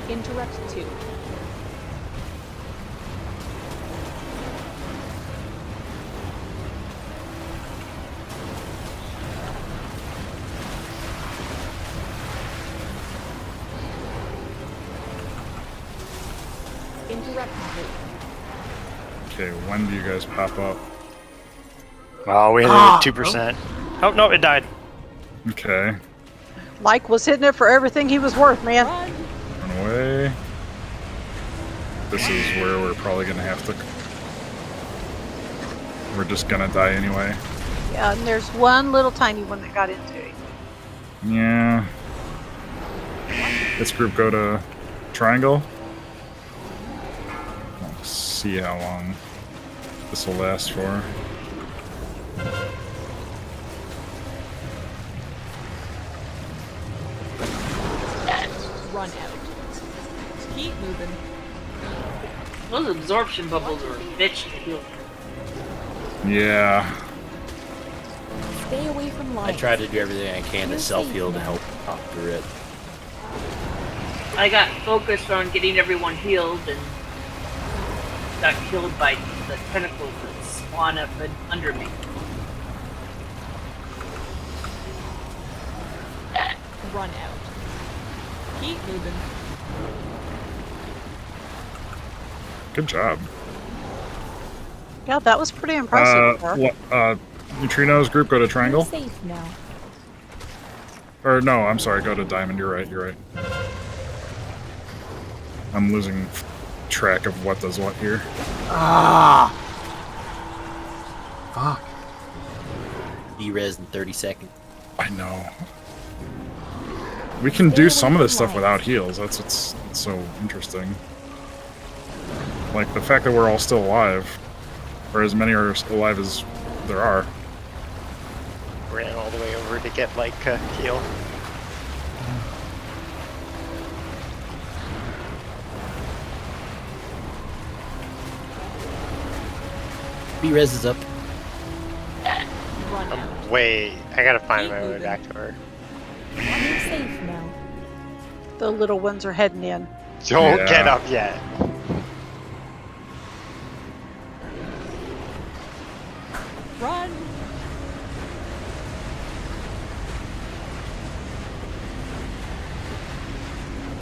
Interrupt 2. Interrupt 3. Okay, when do you guys pop up? Oh, we hit it at 2%. Oh, no, it died. Okay, Mike was hitting it for everything he was worth, man. Run! run away. This is where we're probably gonna have to. We're just gonna die anyway. Yeah, and there's one little tiny one that got into it. Yeah. This group go to Triangle. Let's see how long this will last for. Run out. Keep moving. Those absorption bubbles are a bitch to heal. Yeah. Stay away from I lights. tried to do everything I can to You're self-heal safe to now. help talk through it. I got focused on getting everyone healed and got killed by the tentacles that spawn up under me. Run out. Keep moving. Good job. Yeah, that was pretty impressive. Sir. Neutrinos group, go to You're triangle. safe now. Or no, I'm sorry, go to diamond. You're right, you're right. I'm losing track of what does what here. Ah! Fuck. De-res in 30 seconds. I know. We can do some of this stuff without heals. That's what's so interesting. Like the fact that we're all still alive, or as many are alive as there are. Ran all the way over to get like a heal. De-res is up. Run out. Wait, I gotta find my way back to her. You're safe now. The little ones are heading in. Don't Yeah. get up yet. Run.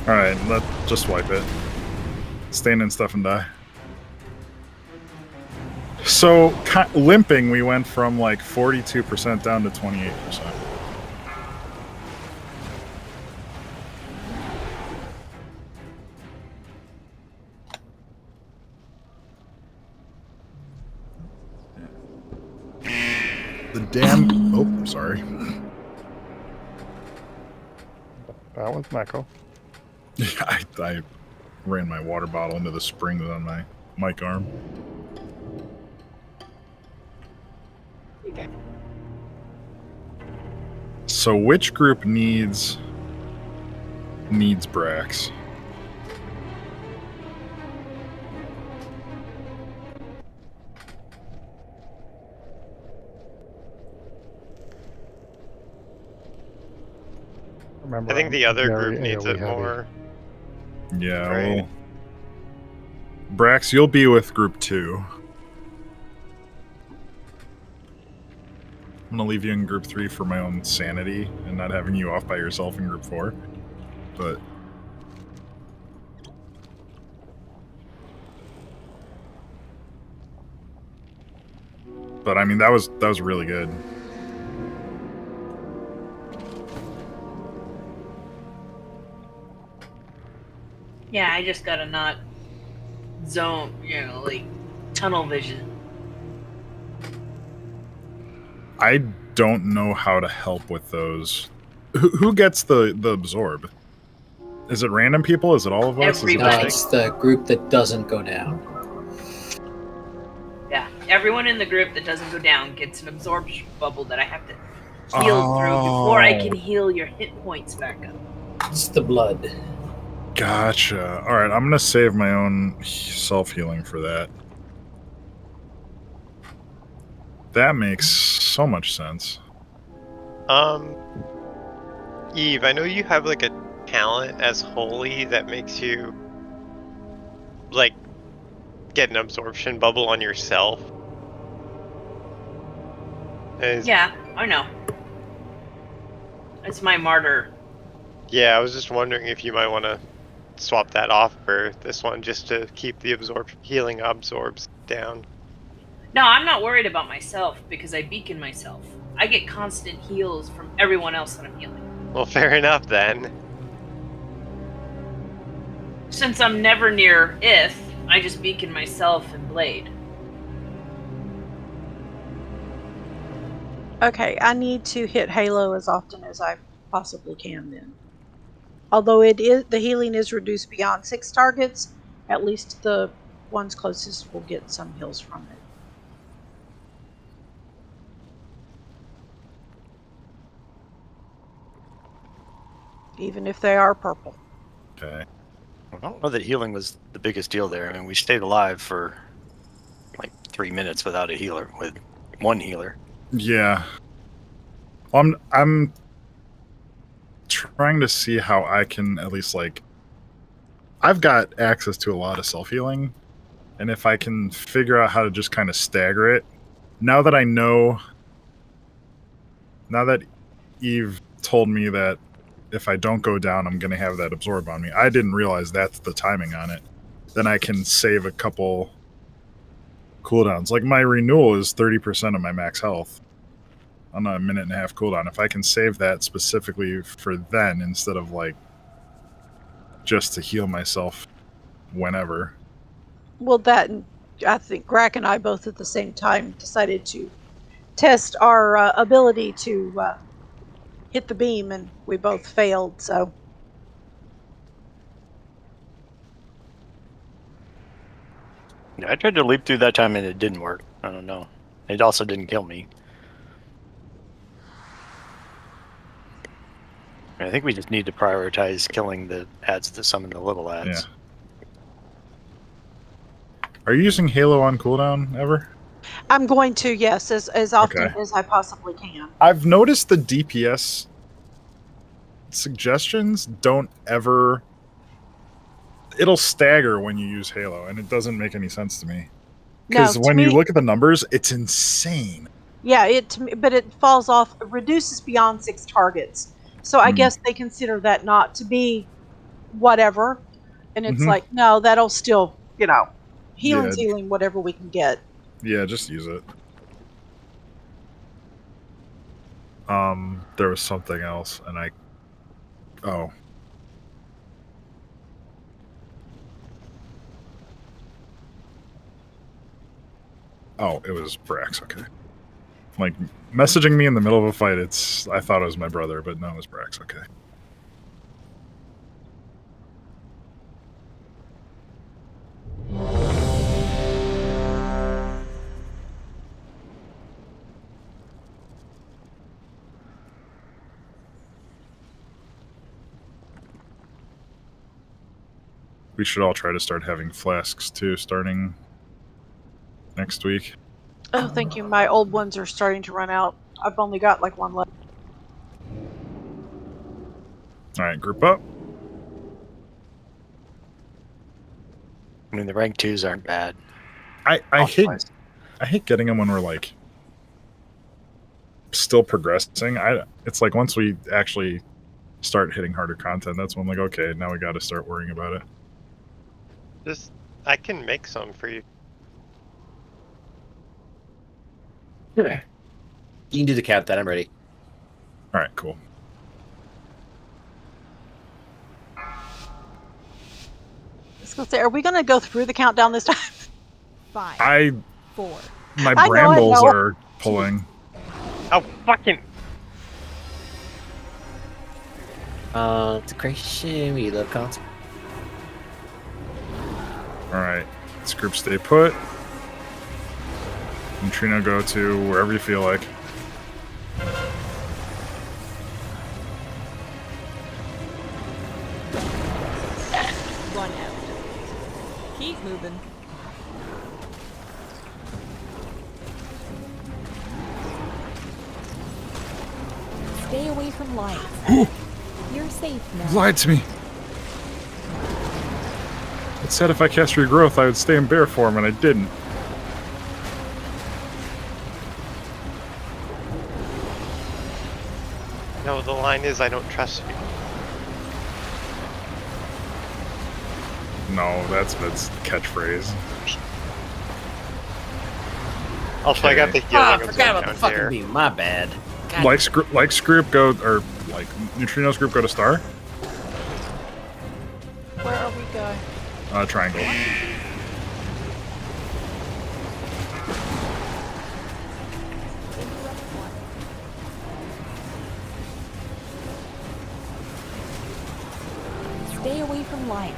Alright, let's just wipe it. Stand in stuff and die. So, limping, we went from like 42% down to 28%. The damn... Oh, I'm sorry. That one's Mako. Yeah, I ran my water bottle into the spring on my mic arm. Okay. So which group needs Brax? Remember, I think the I'm other very group needs AoE it heavy. more. Yeah, Right. well, Brax, you'll be with group 2. I'm gonna leave you in group 3 for my own sanity and not having you off by yourself in group 4. But I mean that was really good. Yeah, I just gotta not zone, like tunnel vision. I don't know how to help with those. Who gets the absorb? Is it random people? Is it all of us? Is it Everybody. It's the group that doesn't go down. Yeah, everyone in the group that doesn't go down gets an absorption bubble that I have to heal through before I can heal your hit points back up. It's the blood. Gotcha. All right, I'm gonna save my own self-healing for that. That makes so much sense. Eve, I know you have like a talent as holy that makes you like get an absorption bubble on yourself. Yeah, I know. It's my martyr. Yeah, I was just wondering if you might want to swap that off for this one just to keep the healing absorbs down. No, I'm not worried about myself because I beacon myself. I get constant heals from everyone else that I'm healing. Well, fair enough then. Since I'm never near Ith, I just beacon myself and Blade. Okay, I need to hit Halo as often as I possibly can then. Although the healing is reduced beyond 6 targets, at least the ones closest will get some heals from it. Even if they are purple. Okay. I don't know that healing was the biggest deal there. I mean, we stayed alive for like 3 minutes without a healer, with one healer. Yeah. Well, I'm trying to see how I can at least, like, I've got access to a lot of self-healing, and if I can figure out how to just kind of stagger it, now that Eve told me that if I don't go down, I'm going to have that absorb on me. I didn't realize that's the timing on it. Then I can save a couple cooldowns. Like, my renewal is 30% of my max health on a 1.5-minute cooldown. If I can save that specifically for then, instead of, like, just to heal myself whenever. Well, that, and I think Grack and I both at the same time decided to test our ability to hit the beam, and we both failed, so. Yeah, I tried to leap through that time and it didn't work. I don't know. It also didn't kill me. I think we just need to prioritize killing the ads to summon the little ads. Yeah. Are you using Halo on cooldown ever? I'm going to, yes, as often Okay. as I possibly can. I've noticed the DPS suggestions don't ever... It'll stagger when you use Halo, and it doesn't make any sense to me. Because when you look at the numbers, it's insane. Yeah, but it falls off, reduces beyond 6 targets. So I guess they consider that not to be whatever. And it's like, no, that'll still, healing's healing whatever we can get. Yeah, just use it. There was something else, and oh. Oh, it was Brax, okay. Like, messaging me in the middle of a fight, I thought it was my brother, but no, it was Brax, okay. We should all try to start having flasks, too, starting next week. Oh, thank you. My old ones are starting to run out. I've only got like 1 left. Alright, group up. I mean, the rank 2s aren't bad. I hate getting them when we're, like, still progressing. It's like once we actually start hitting harder content, that's when, like, okay, now we gotta start worrying about it. I can make some for you. Yeah. You can do the countdown. I'm ready. All right, cool. Are we going to go through the countdown this time? 5, 4. My brambles are pulling. Oh, fucking. Consecration. We love consecration. All right, this group stay put. Neutrino go to wherever you feel like. Run out. Keep moving. Stay away from lights. You're safe now. Lied to me. It said if I cast regrowth, I would stay in bear form, and I didn't. No, the line is I don't trust you. No, that's catchphrase. Also, I got the healing. I forgot about the fucking beam. My bad. Likes group go, or like Neutrino's group go to star. Where are we going? Triangle. Stay away from lights.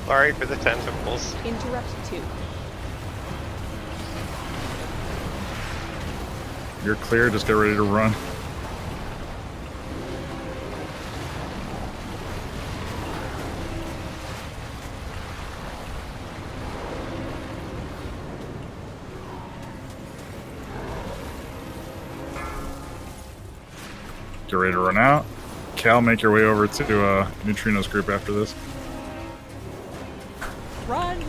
Sorry for the tentacles. Interrupt 2. You're clear. Just get ready to run. Get ready to run out. Cal, make your way over to Neutrino's group after this. Run!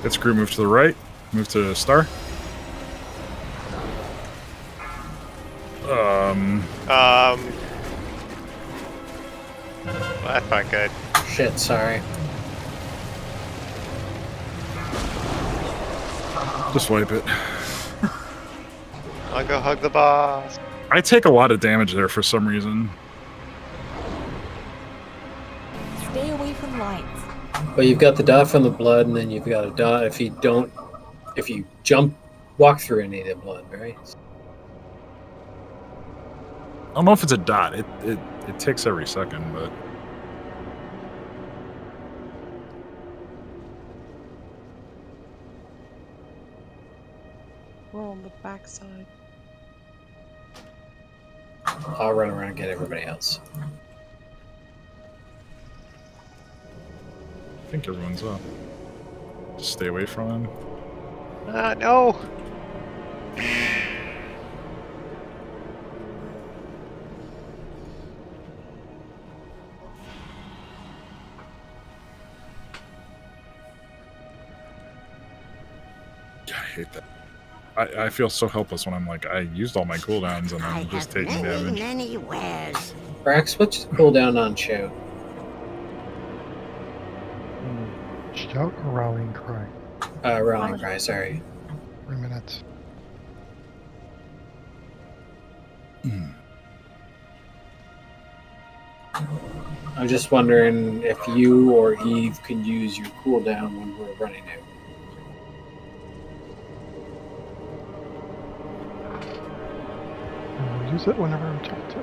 Get Screw, move to the right. Move to Star. That's not good. Shit, sorry. Just wipe it. I'll go hug the boss. I take a lot of damage there for some reason. Stay away from lights. Well, you've got the dot from the blood, and then you've got a dot if you walk through any of the blood, right? I don't know if it's a dot. It ticks every second, but We're on the backside. I'll run around and get everybody else. I think everyone's up. Just stay away from him. No. God, I hate that. I feel so helpless when I'm like, I used all my cooldowns and I'm just taking damage. Many wares. Brax, what's the cooldown on shout? Shout or rallying cry? Rallying cry, sorry. 3 minutes. I'm just wondering if you or Eve can use your cooldown when we're running out. I'll use it whenever I'm told to.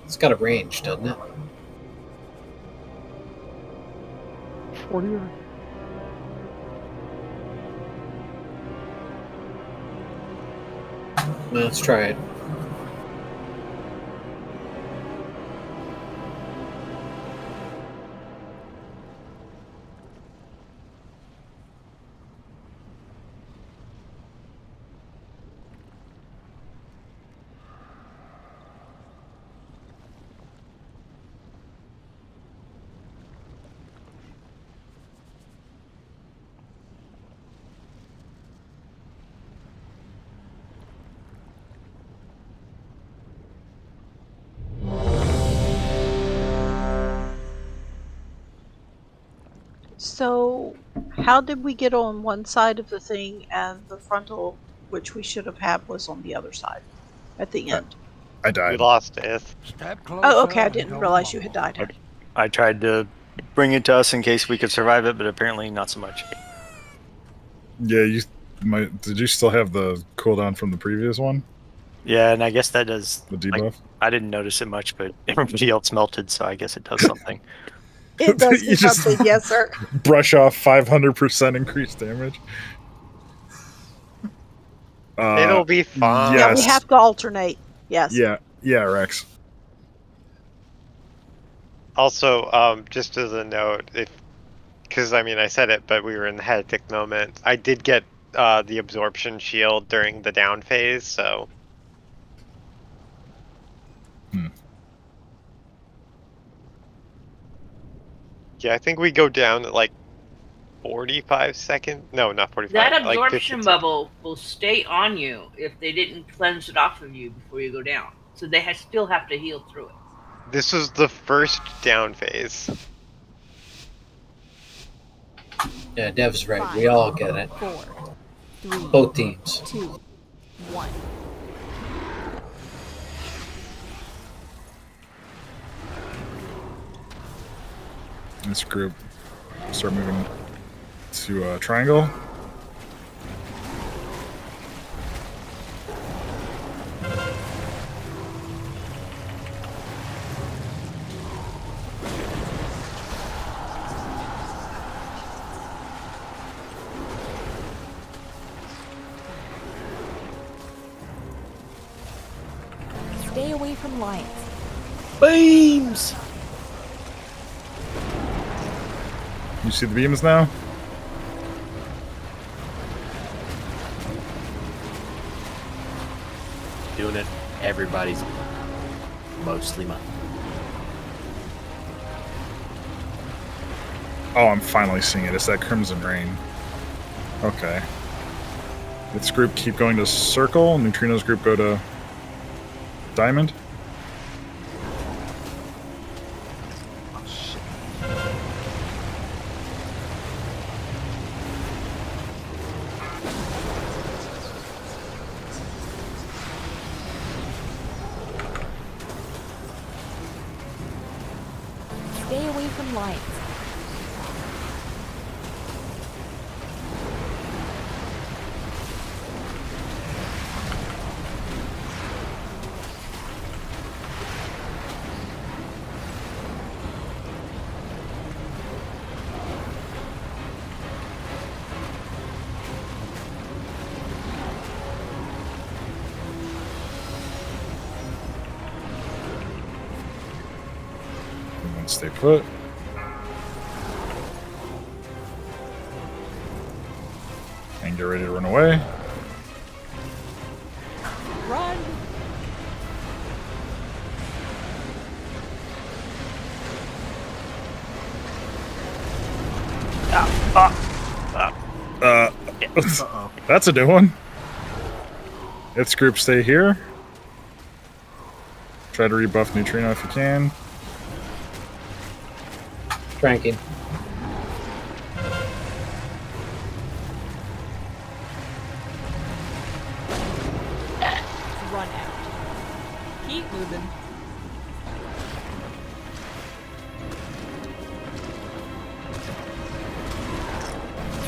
It's got a range, doesn't it? 40 or... Let's try it. So, how did we get on one side of the thing and the frontal, which we should have had, was on the other side at the end? I died. We lost it. Oh, okay. I didn't realize you had died. I tried to bring it to us in case we could survive it, but apparently not so much. Yeah, did you still have the cooldown from the previous one? Yeah, and I guess that does the debuff. I didn't notice it much, but everybody else melted, so I guess it does something. It does do something, yes, sir. Brush off 500% increased damage. It'll be fine. Yes. Yeah, we have to alternate. Yes. Yeah, Rex. Also, just as a note, because I said it, but we were in the hectic moment. I did get the absorption shield during the down phase, so. Yeah, I think we go down at like 45 seconds. No, not 45. That like absorption bubble will stay on you if they didn't cleanse it off of you before you go down. So they still have to heal through it. This was the first down phase. Yeah, Dev's right. We all get it. 4, 3, Both teams. 2, 1. This group. Start moving to triangle. Stay away from lights. Beams! You see the beams now? Doing it. Everybody's mostly mine. Oh, I'm finally seeing it. It's that Crimson Rain. Okay. Its group keep going to circle. Neutrino's group go to diamond. Stay away from lights. Everyone stay put. And get ready to run away. Run! That's a new one. Its group stay here. Try to rebuff Neutrino if you can. Tranking. Run out. Keep moving.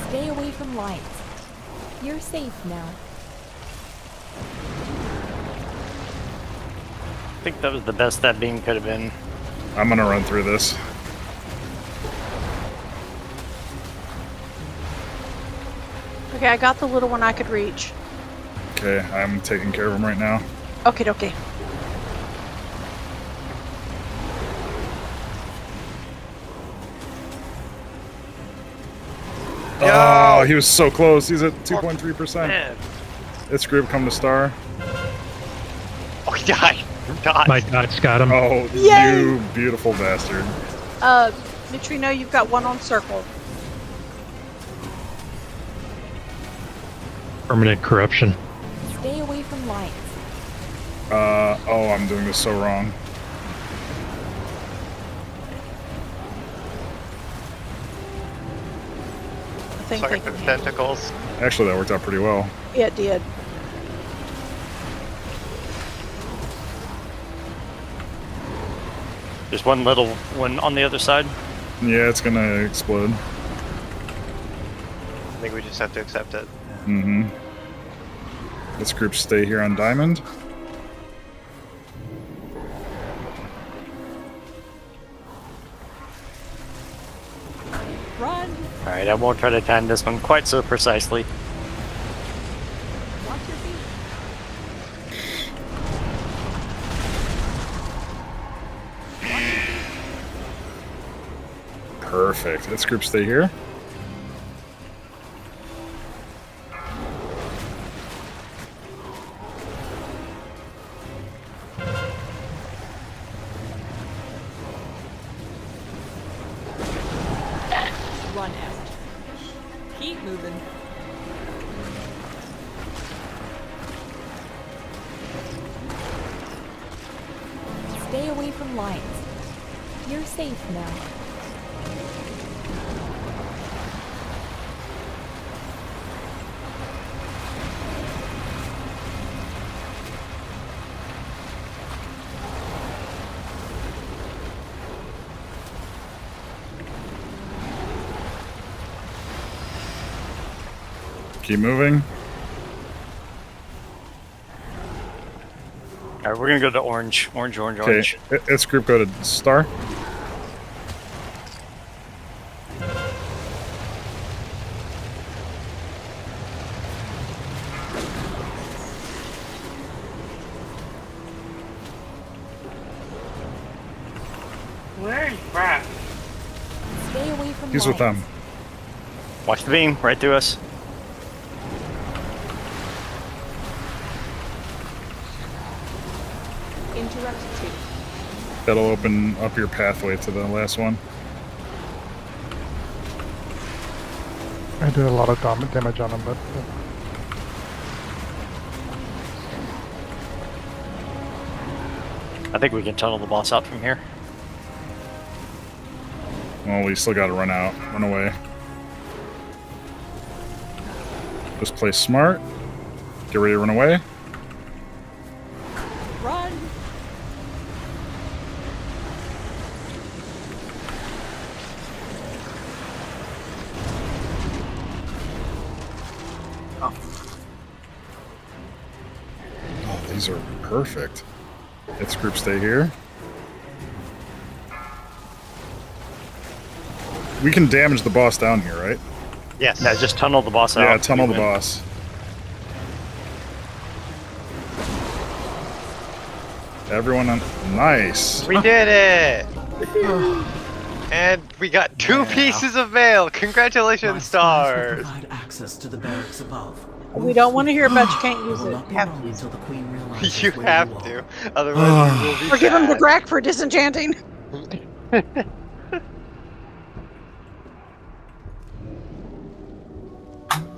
Stay away from lights. You're safe now. I think that was the best that beam could have been. I'm gonna run through this. Okay, I got the little one I could reach. Okay, I'm taking care of him right now. Okay, okay. Oh, he was so close. He's at 2.3%. Man. Its group come to star. Oh, he died. Dodge. My dots got him. Oh, Yay! you beautiful bastard. Neutrino, you've got one on circle. Permanent corruption. Stay away from lights. Oh, I'm doing this so wrong. I think Sorry they for can the handle it. tentacles. Actually, that worked out pretty well. Yeah, it did. There's one little one on the other side. Yeah, it's gonna explode. I think we just have to accept it. Mm-hmm. Its group stay here on diamond. Run! Alright, I won't try to time this one quite so precisely. Watch your feet. Perfect. Its group stay here. Run out. Keep moving. Stay away from lights. You're safe now. Keep moving. All right, we're gonna go to orange, orange, orange, Okay, orange. its group go to star. Where is Brock? Stay away from He's with lights. them. Watch the beam right through us. Interrupt 2. That'll open up your pathway to the last one. I did a lot of damage on him, but I think we can tunnel the boss out from here. Well, we still gotta run out. Run away. Just play smart. Get ready to run away. Run! Oh, these are perfect. Its group stay here. We can damage the boss down here, right? Yes. Yeah, just tunnel the boss out. Yeah, tunnel We the win. boss. Everyone on. Nice. We did it! And we got 2 pieces of mail. Congratulations, stars. Provide access to the barracks above. We don't want to hear about you can't use Will it. not be Have long to use until it. the Queen realizes You where have are. to, otherwise we will be Or give him to sad. Grack for disenchanting.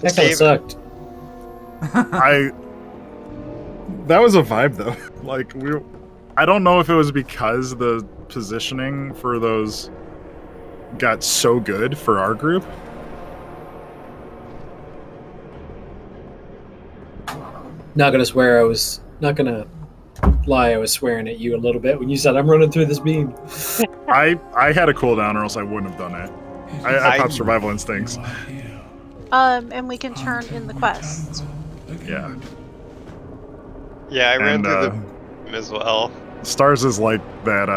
That kind of sucked. That was a vibe though. Like I don't know if it was because the positioning for those got so good for our group. Not gonna swear. I was not gonna lie. I was swearing at you a little bit when you said I'm running through this beam. I had a cooldown or else I wouldn't have done it. I popped survival instincts. And we can turn in the quests. Yeah. Yeah, I ran And, through the as well. Stars is like that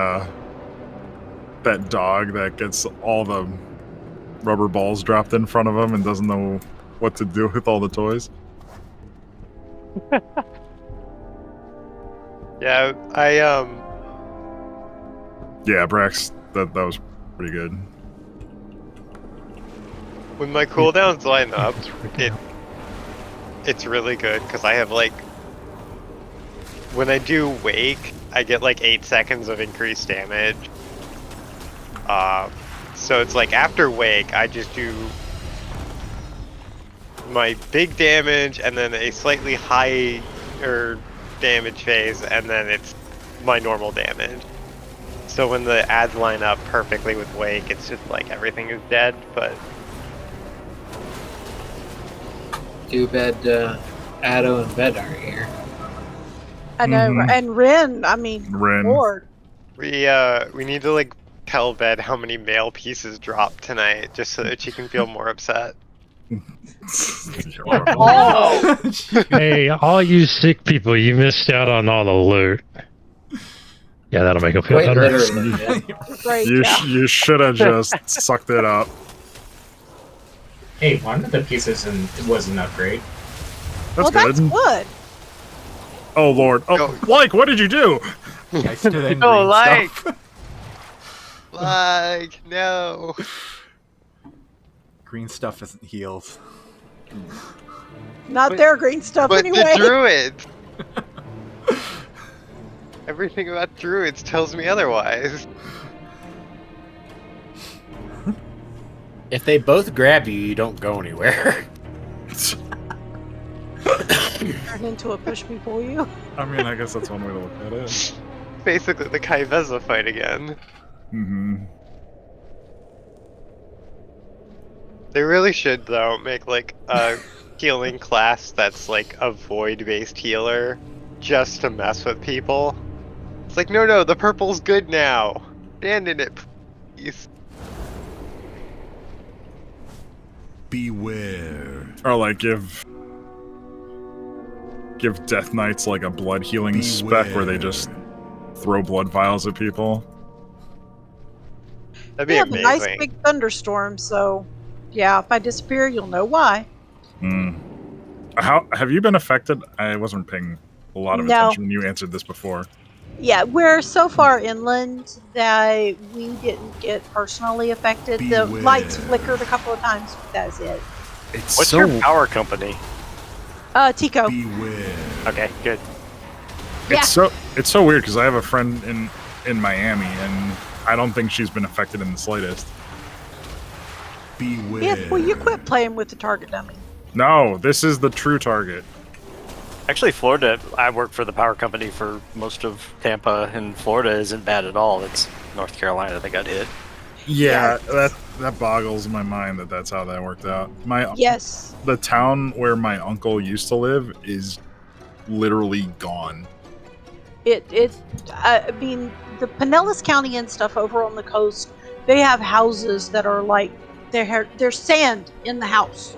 that dog that gets all the rubber balls dropped in front of him and doesn't know what to do with all the toys. Yeah, Yeah, Brax, that was pretty good. when my cooldowns line up, it's really good because I have like when I do wake, I get like 8 seconds of increased damage. So it's like after wake, I just do my big damage and then a slightly higher damage phase, and then it's my normal damage. So when the ads line up perfectly with wake, it's just like everything is dead. But Too bad Addo and Bed aren't here. I know, Mhm. and Rin. I mean, Rin. Lord. we need to like tell Bed how many mail pieces dropped tonight, just so that she can feel more upset. Oh, Hey, all you sick people, you missed out on all the loot. Yeah, that'll make them feel Quite better. literally. Yeah. great. You Yeah. you should have just sucked it up. Hey, one of the pieces was an upgrade. That's Well, good. that's good. Oh Lord. Oh, like, what did you do? I stood in Oh, green like, stuff. like, no. Green stuff isn't healed. Not their green stuff But anyway. the druids. Everything about druids tells me otherwise. If they both grab you, you don't go anywhere. Turn into a push me pull you. I mean, I guess that's one way to look at it. Basically, the Kaiveza fight again. Mm-hmm. They really should, though, make like a healing class that's like a void-based healer, just to mess with people. It's like, no, the purple's good now. Abandon it, please. Beware. Or like give Death Knights like a blood healing spec where they just throw blood vials at people. That'd be We have a nice amazing. big thunderstorm, so yeah, if I disappear, you'll know why. How have you been affected? I wasn't paying a lot of attention when you answered this before. Yeah, we're so far inland that we didn't get personally affected. The lights flickered a couple of times, but that's it. What's your power company? Tico. Okay, good. It's so weird because I have a friend in Miami and I don't think she's been affected in the slightest. Yeah, well, you quit playing with the target dummy. No, this is the true target. Actually, Florida, I worked for the power company for most of Tampa, and Florida isn't bad at all. It's North Carolina that got hit. Yeah, that boggles my mind that that's how that worked out. The town where my uncle used to live is literally gone. I mean, the Pinellas County and stuff over on the coast, they have houses that are like, there's sand in the house.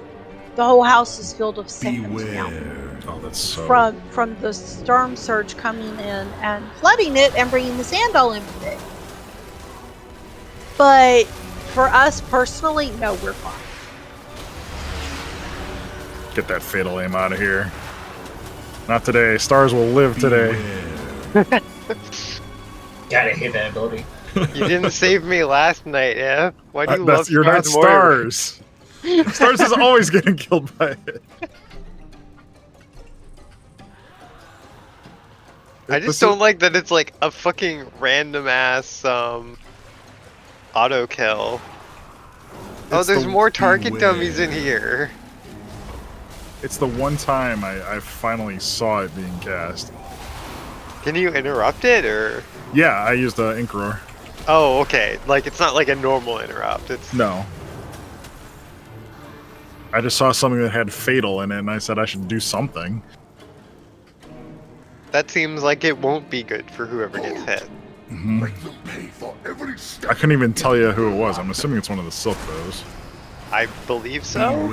The whole house is filled with sand now. Oh, that's so... From the storm surge coming in and flooding it and bringing the sand all in with it. But for us personally, no, we're fine. Get that fatal aim out of here. Not today. Stars will live today. Gotta hate that ability. You didn't save me last night, yeah? Why do you love You're not Stars more? Stars. Stars is always getting killed by it. I just don't like that it's like a fucking random ass auto kill. Oh, there's more target dummies in here. It's the one time I finally saw it being cast. Can you interrupt it or? Yeah, I used the ink roar. Oh, okay. Like it's not like a normal interrupt. It's No. I just saw something that had fatal in it, and I said I should do something. That seems like it won't be good for whoever gets hit. I couldn't even tell you who it was. I'm assuming it's one of the silk bows. I believe so.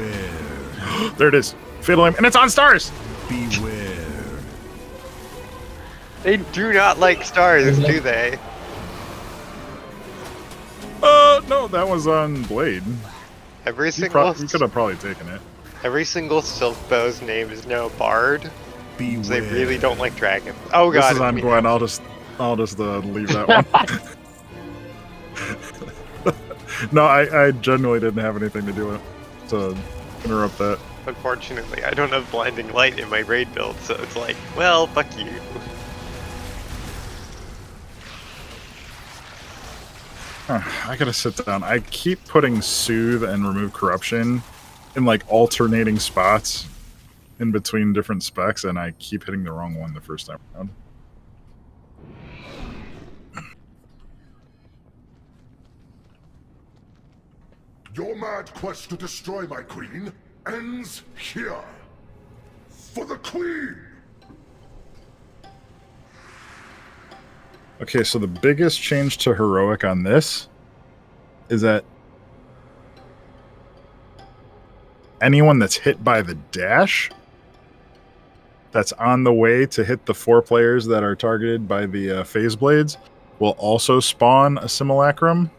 There it is. Fatal aim, and it's on Stars! Beware. They do not like Stars, do they? No, that was on Blade. Every single You could have probably taken it. Every single silk bow's name is now Bard. Beware. So they really don't like dragons. Oh god. This is on Gwen. I'll just leave that one. No, I genuinely didn't have anything to do with it to interrupt that. Unfortunately, I don't have blinding light in my raid build, so it's like, well, fuck you. I gotta sit down. I keep putting Soothe and Remove Corruption in like alternating spots in between different specs, and I keep hitting the wrong one the first time around. Your mad quest to destroy my queen ends here. For the queen! Okay, so the biggest change to Heroic on this is that anyone that's hit by the dash that's on the way to hit the 4 players that are targeted by the phase blades will also spawn a simulacrum.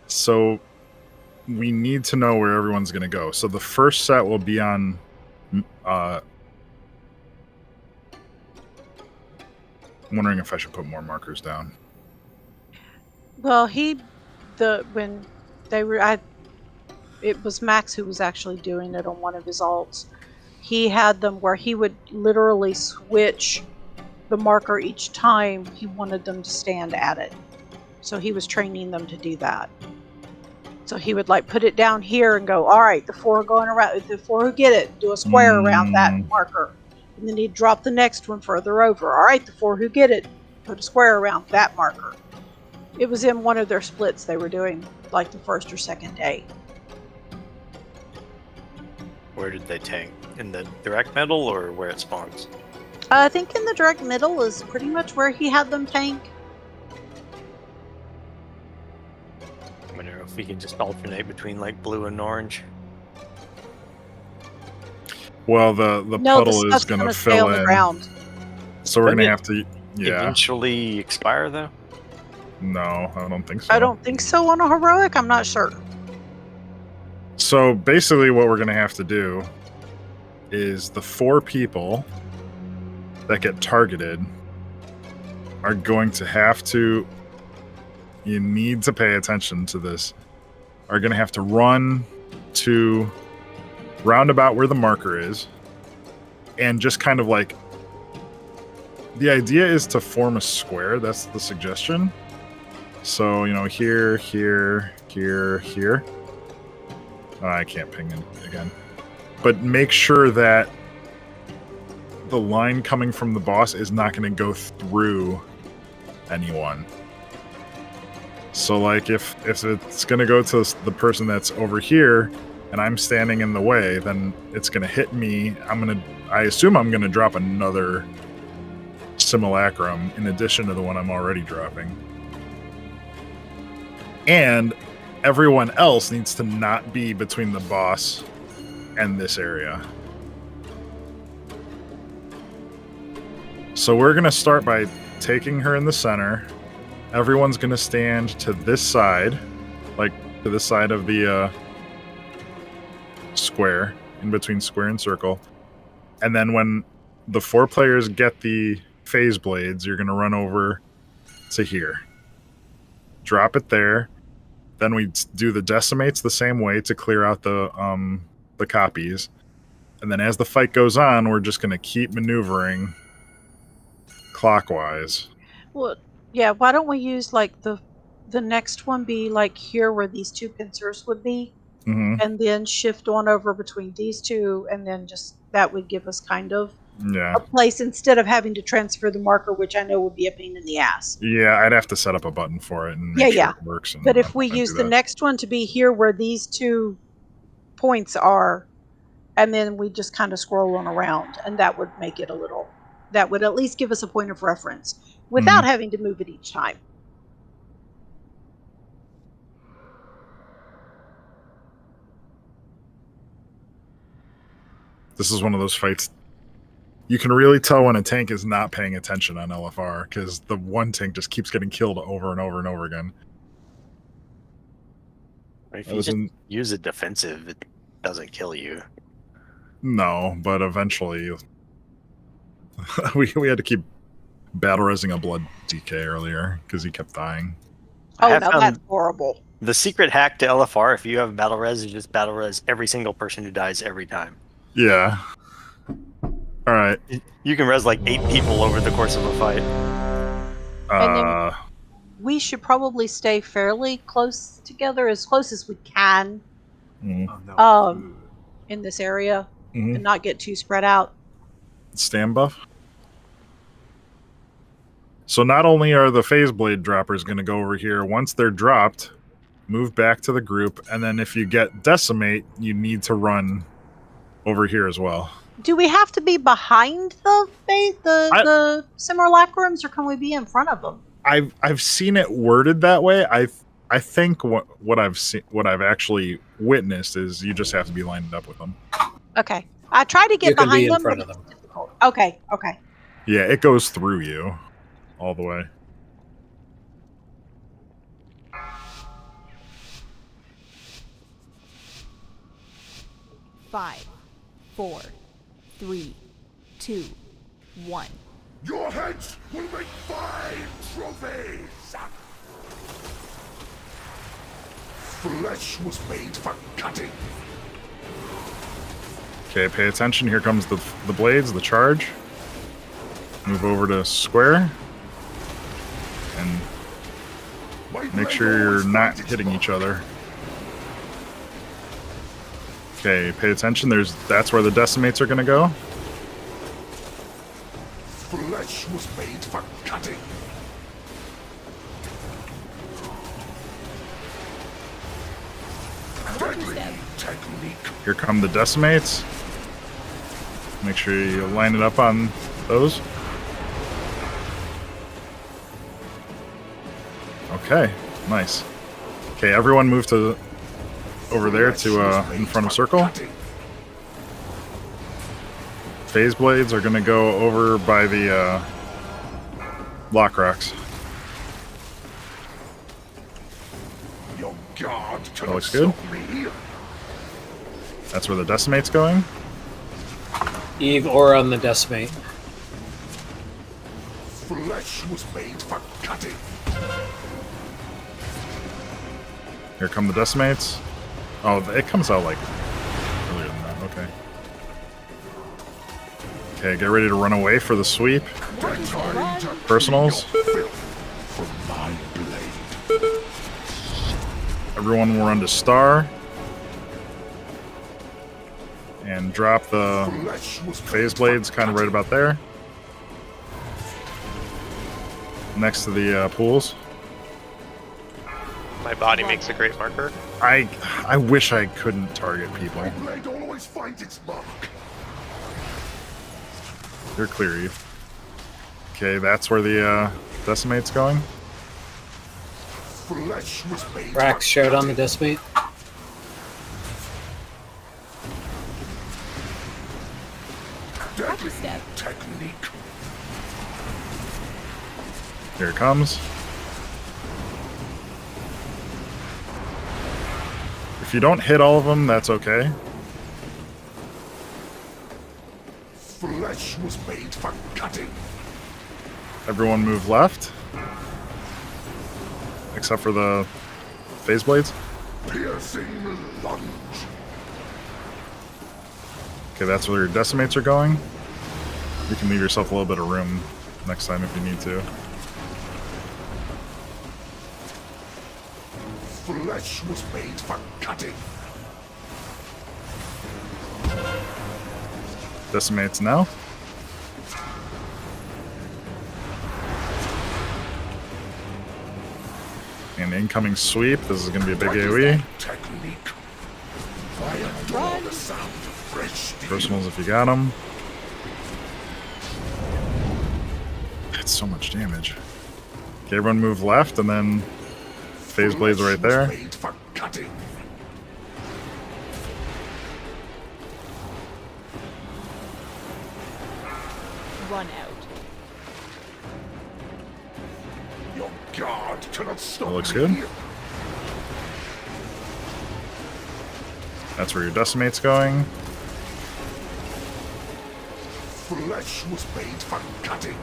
So we need to know where everyone's going to go. So the first set will be on I'm wondering if I should put more markers down. Well, it was Max who was actually doing it on one of his alts. He had them where he would literally switch the marker each time he wanted them to stand at it. So he was training them to do that. So he would like put it down here and go, all right, the 4 are going around, the 4 who get it, do a square around that marker. And then he'd drop the next one further over. All right, the 4 who get it, put a square around that marker. It was in one of their splits they were doing, like the first or second day. Where did they tank? In the direct middle or where it spawns? I think in the direct middle is pretty much where he had them tank. I don't know if we can just alternate between like blue and orange. Well, the No, the puddle is stuff's going to gonna stay fill on the in. ground. So we're Doesn't going to it have to. Yeah. Eventually expire though. No, I don't think so. I don't think so on a heroic. I'm not sure. So basically, what we're going to have to do is the 4 people that get targeted are going to have to. You need to pay attention to this. Are going to have to run to roundabout where the marker is, and just kind of like. The idea is to form a square. That's the suggestion. So, here, here, here, here. I can't ping it again. But make sure that the line coming from the boss is not going to go through anyone. So, like, if it's going to go to the person that's over here, and I'm standing in the way, then it's going to hit me. I assume I'm going to drop another simulacrum in addition to the one I'm already dropping. And everyone else needs to not be between the boss and this area. So we're going to start by taking her in the center. Everyone's going to stand to this side, like to the side of the square, in between square and circle. And then when the 4 players get the phase blades, you're going to run over to here. Drop it there. Then we do the decimates the same way to clear out the copies. And then as the fight goes on, we're just going to keep maneuvering clockwise. Well, yeah. Why don't we use like the next one be like here where these 2 pincers would be, and then shift on over between these 2, and then just that would give us kind of a place instead of having to transfer the marker, which I know would be a pain in the ass. Yeah, I'd have to set up a button for it and make sure it works. But if we use the next one to be here where these 2 points are, and then we just kind of scroll on around, and that would make it that would at least give us a point of reference without having to move it each time. This is one of those fights. You can really tell when a tank is not paying attention on LFR, because the one tank just keeps getting killed over and over and over again. If you just use a defensive, it doesn't kill you. No, but eventually we had to keep battle-resing a blood DK earlier because he kept dying. Oh, no, that's horrible. The secret hack to LFR, if you have battle res, is just battle res every single person who dies every time. Yeah. All right. You can res like 8 people over the course of a fight. And then we should probably stay fairly close together, as close as we can, in this area, and not get too spread out. Stand buff. So not only are the phase blade droppers going to go over here, once they're dropped, move back to the group, and then if you get decimate, you need to run over here as well. Do we have to be behind the simulacrums, or can we be in front of them? I've seen it worded that way. I think what I've actually witnessed is you just have to be lined up with them. Okay, I try to get behind them, but it's difficult. Okay. Yeah, it goes through you all the way. Five, 4, 3, 2, 1. Your heads will make fine trophies! Flesh was made for cutting. Okay, pay attention. Here comes the blades, the charge. Move over to square. And make sure you're not hitting each other. Okay, pay attention. That's where the decimates are going to go. Flesh was made for cutting. Deadly technique. Here come the decimates. Make sure you line it up on those. Okay, nice. Okay, everyone move to over there to in front of circle. Phase blades are gonna go over by the lock rocks. That looks good. That's where the decimate's going. Eve or on the decimate. Flesh was made for cutting. Here come the decimates. Oh, it comes out like earlier than that. Okay. Okay, get ready to run away for the sweep. Personals. Everyone will run to star. And drop the phase blades kind of right about there. Next to the pools. My body makes a great marker. I wish I couldn't target people. Blade always finds its mark. You're clear, Eve. Okay, that's where the decimate's going. Flesh was made. Rax showed on the decimate. Deadly technique. Here it comes. If you don't hit all of them, that's okay. Flesh was made for cutting. Everyone move left. Except for the phase blades. Piercing lunge. Okay, that's where your decimates are going. You can leave yourself a little bit of room next time if you need to. Flesh was made for cutting. Decimates now. And incoming sweep. This is going to be a big AoE. Technique. I adore the sound of fresh steel. Personals if you got them. That's so much damage. Okay, everyone move left, and then phase blades right there. Made for cutting. Run out. Your guard cannot stop That looks me. good. That's where your decimate's going. Flesh was made for cutting.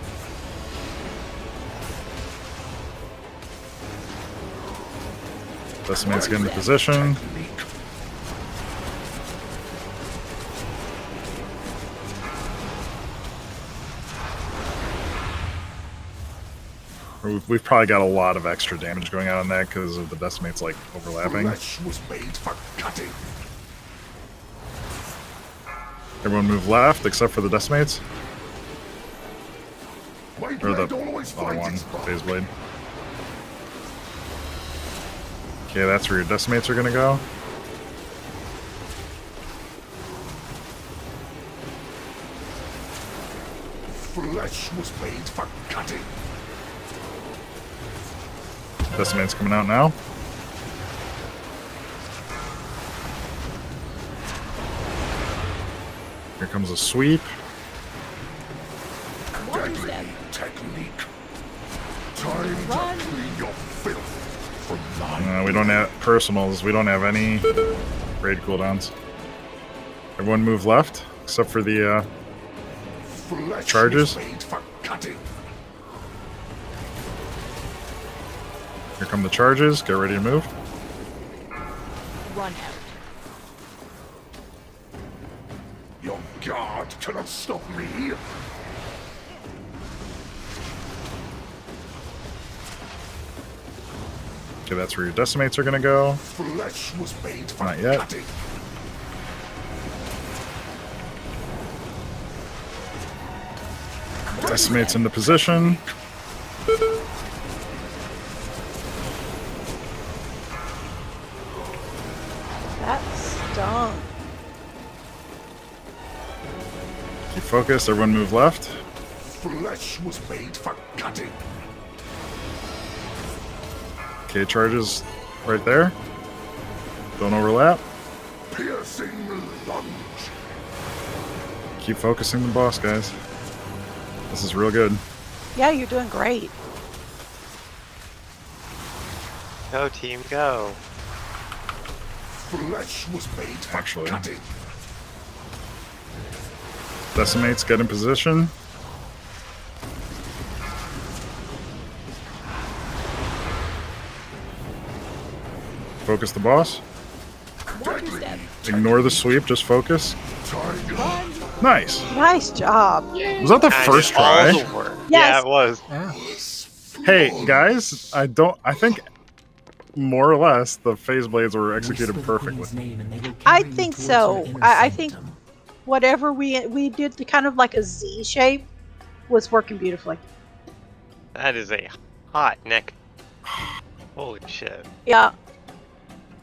Decimate's getting into position. We've probably got a lot of extra damage going on that because of the decimates like overlapping. Flesh was made for cutting. Everyone move left except for the decimates. My Or the blade always other finds one, its mark. phase blade. Okay, that's where your decimates are gonna go. Flesh was made for cutting. Decimate's coming out now. Here comes a sweep. Deadly technique. Time to clean your filth from my We don't have personals. We don't have any raid cooldowns. Everyone move left except for the Flesh charges. was made for cutting. Here come the charges. Get ready to move. Run out. Your guard cannot stop me. Okay, that's where your decimates are gonna go. Flesh was made for Not yet. cutting. Decimates into position. That stung. Keep focused. Everyone move left. Flesh was made for cutting. Okay, charges Right there. Don't overlap. Piercing lunge. Keep focusing the boss, guys. This is real good. Yeah, you're doing great. Go team, go. Flesh was made for Actually. cutting. Decimates, get in position. Focus the boss. Ignore the sweep, just focus. Nice. Nice job. Was that the first try? All the work. Yes. Yeah, it was. Hey, guys, I think more or less the phase blades were executed perfectly. I think so. I think whatever we did to kind of like a Z shape was working beautifully. That is a hot neck. Holy shit. Yeah.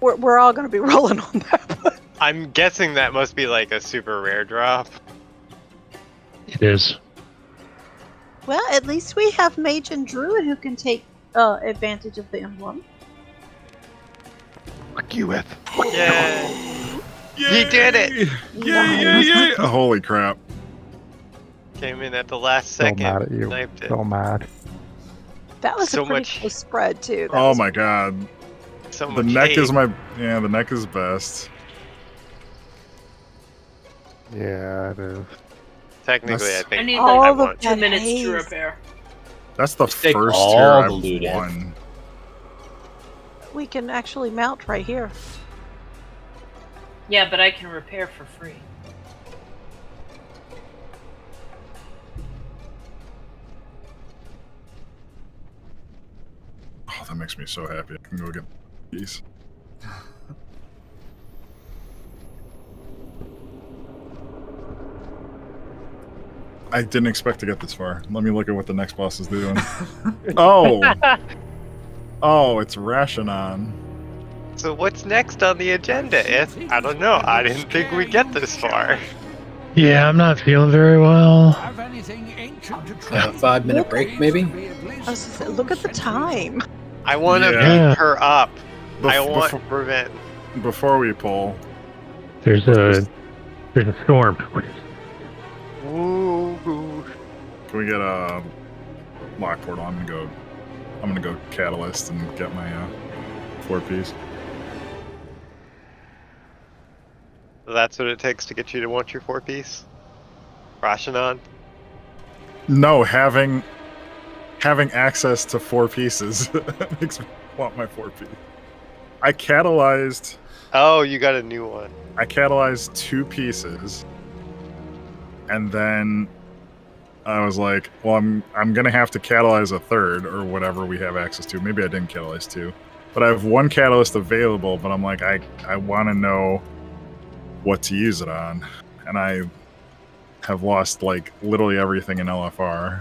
We're all going to be rolling on that. I'm guessing that must be like a super rare drop. It is. Well, at least we have Mage and Druid who can take advantage of the emblem. Fuck you with. Yeah. He did it! Yay! Holy crap. Came in at the last So second. mad at you. Sniped it. So mad. That was So a pretty much- close spread, too. That Oh was- my god. So The much neck hate. is the neck is best. Yeah, it is. Technically, That's- I think I need All like the 2 minutes haze. to repair. That's the Take first all tier the I've loot in. won. We can actually mount right here. Yeah, but I can repair for free. Oh, that makes me so happy. I can go get these. I didn't expect to get this far. Let me look at what the next boss is doing. Oh! Oh, it's Rashonon. So what's next on the agenda? I don't know. I didn't think we'd get this far. Yeah, I'm not feeling very well. Have anything ancient to A trade? 5-minute break, maybe? I was just saying, look at the time. I want to Yeah. beat her up. I Bef- want befo- prevent. Before we pull, There's a storm. Ooh. can we get a lock portal? I'm gonna go catalyst and get my 4-piece. That's what it takes to get you to want your 4-piece? Rashonon? No, having access to 4 pieces makes me want my 4-piece. I catalyzed Oh, you got a new one. 2 pieces, and then I was like, well, I'm gonna have to catalyze a third or whatever we have access to. Maybe I didn't catalyze 2, but I have 1 catalyst available. But I'm like, I want to know what to use it on, and I have lost like literally everything in LFR.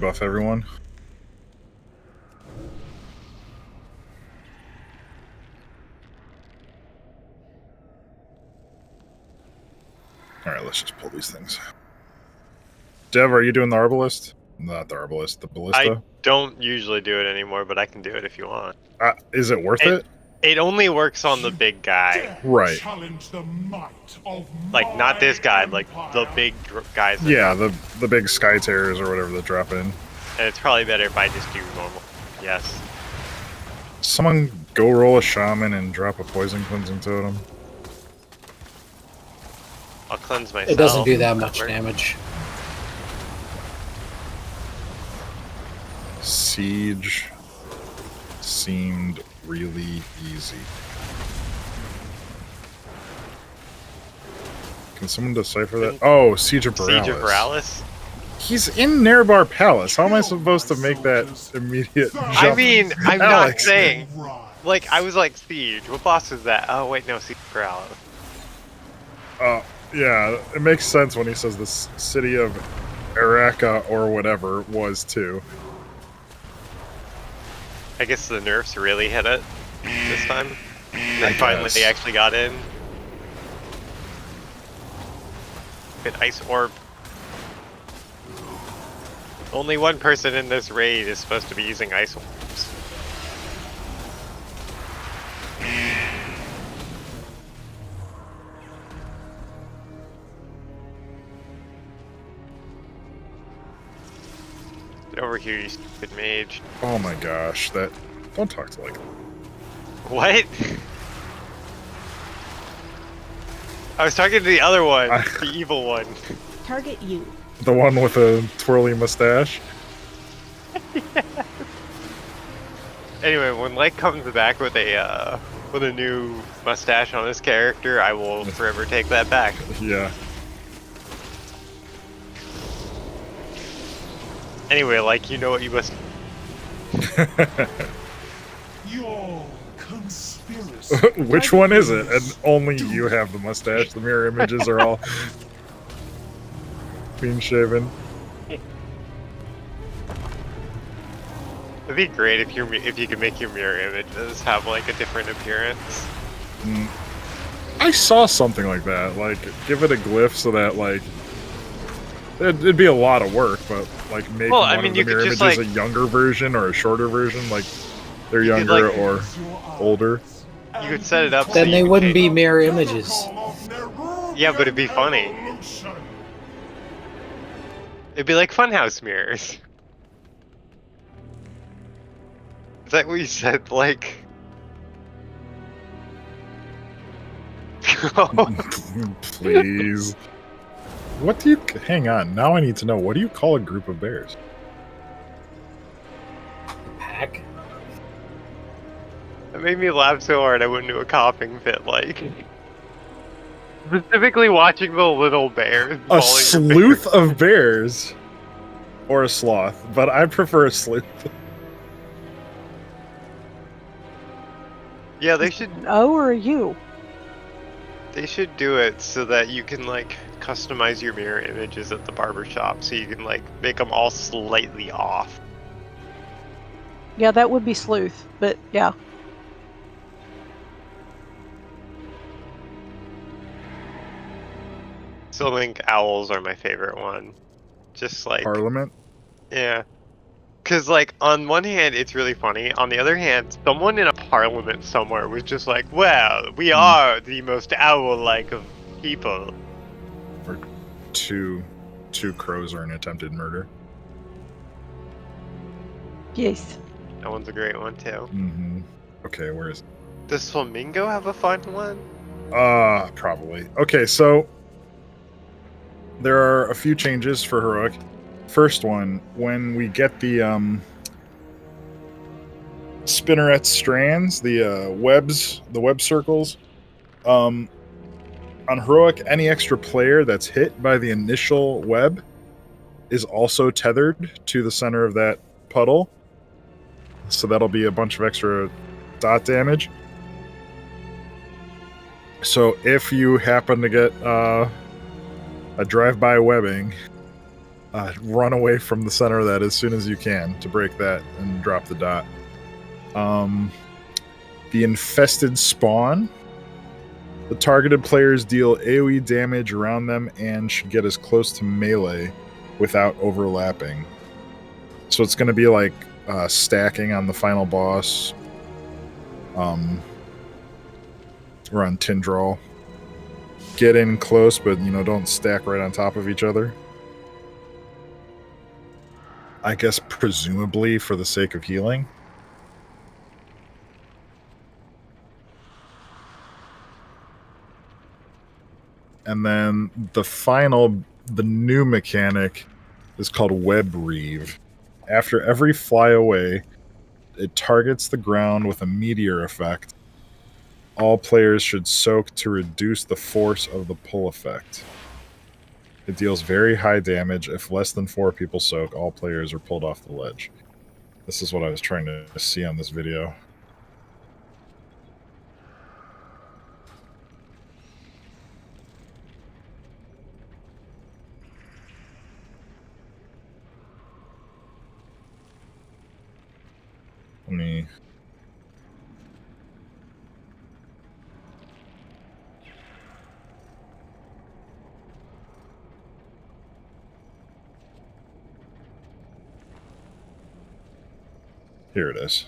rebuff everyone. Alright, let's just pull these things. Dev, are you doing the arbalist? Not the arbalist, the ballista? I don't usually do it anymore, but I can do it if you want. Is it worth it? It only works on the big guy. Right. Like, not this guy, like the big guys. Yeah, the big sky terrors or whatever that drop in. And it's probably better if I just do normal. Yes. Someone go roll a shaman and drop a poison cleansing totem. I'll cleanse myself. It doesn't do that much damage. Siege seemed really easy. Can someone decipher that? Oh, Siege of Borealis. Siege of Borealis? He's in nerub-ar Palace. How am I supposed to make that immediate jump? I mean, I'm not Alex. saying. Like, I was like, Siege. What boss is that? Oh, wait, no, Siege of Borealis. Yeah, it makes sense when he says the city of Araka or whatever was too. I guess the nerfs really hit it this time. They finally actually got in. Good ice orb. Only one person in this raid is supposed to be using ice orbs. Get over here, you stupid mage. Oh my gosh, that... Don't talk to like... What? I was talking to the other one, the evil one. Target you. The one with a twirly mustache? Anyway, when Light comes back with a new mustache on his character, I will forever take that back. Yeah. Anyway, like, you know what you must... Your conspiracy. Which one is it? And only you have the mustache. The mirror images are all clean shaven. It'd be great if you could make your mirror images have like a different appearance. I saw something like that. Like, give it a glyph so that like it'd be a lot of work, but like make one of the mirror images a younger version or a shorter version, like they're younger or older. You could set it up. Then they wouldn't be mirror images. Yeah, but it'd be funny. It'd be like funhouse mirrors. Is that what you said? Like... Please. What do you... Hang on. Now I need to know. What do you call a group of bears? Pack? That made me laugh so hard I went into a coughing fit, like... Specifically watching the little bears. A sleuth of bears. Or a sloth. But I prefer a sleuth. Yeah, they should... O or a U? They should do it so that you can, like, customize your mirror images at the barbershop, so you can, like, make them all slightly off. Yeah, that would be sleuth, but yeah. Still think owls are my favorite one. Just like... Parliament? Yeah. Because, like, on one hand, it's really funny. On the other hand, someone in a parliament somewhere was just like, well, we are the most owl-like of people. Or two crows are an attempted murder. Yes. That one's a great one, too. Mm-hmm. Okay, where is it? Does Flamingo have a fun one? Probably. Okay, so... There are a few changes for Heroic. First one, when we get the spinneret strands, the web circles, on Heroic, any extra player that's hit by the initial web is also tethered to the center of that puddle. So that'll be a bunch of extra dot damage. So if you happen to get a drive-by webbing, run away from the center of that as soon as you can to break that and drop the dot. The infested spawn. The targeted players deal AoE damage around them and should get as close to melee without overlapping. So it's going to be like stacking on the final boss. Or on Tindral. Get in close, but don't stack right on top of each other. I guess presumably for the sake of healing. And then the new mechanic is called Web Reeve. After every flyaway, it targets the ground with a meteor effect. All players should soak to reduce the force of the pull effect. It deals very high damage. If less than 4 people soak, all players are pulled off the ledge. This is what I was trying to see on this video. Let me... Here it is.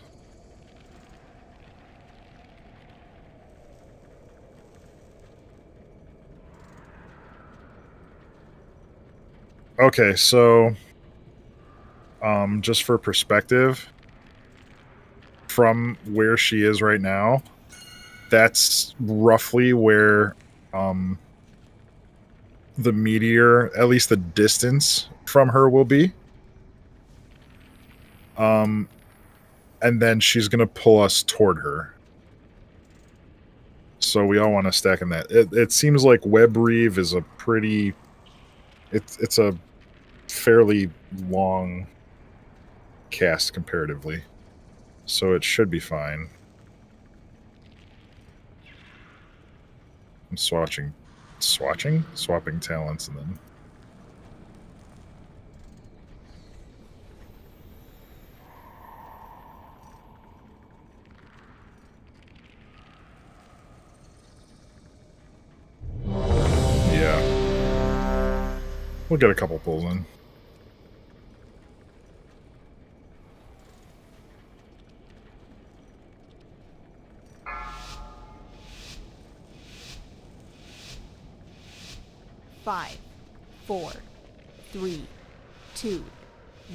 Okay, so just for perspective, from where she is right now, that's roughly where the meteor, at least the distance from her, will be. And then she's going to pull us toward her. So we all want to stack in that. It seems like Web Reeve is a pretty... It's a fairly long cast comparatively. So it should be fine. I'm swapping talents and then... We'll get a couple pulls in. Five, 4, 3, 2,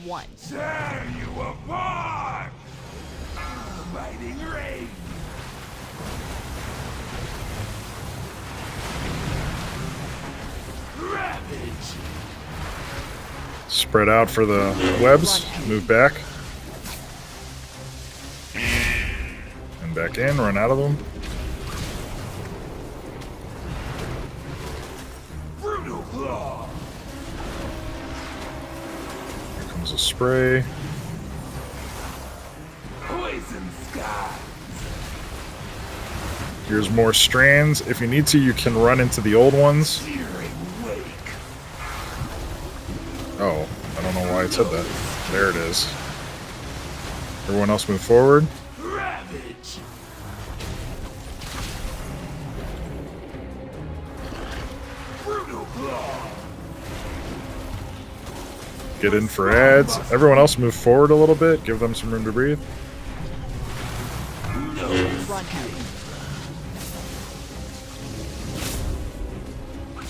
1. Tear you apart! Biting rain! Ravage! Spread out for the webs. Move back. And back in. Run out of them. Brutal claw! Here comes a spray. Poison skies! Here's more strands. If you need to, you can run into the old ones. Searing wake! Oh, I don't know why it said that. There it is. Everyone else move forward. Ravage! Brutal claw! Get in for ads. Everyone else move forward a little bit. Give them some room to breathe.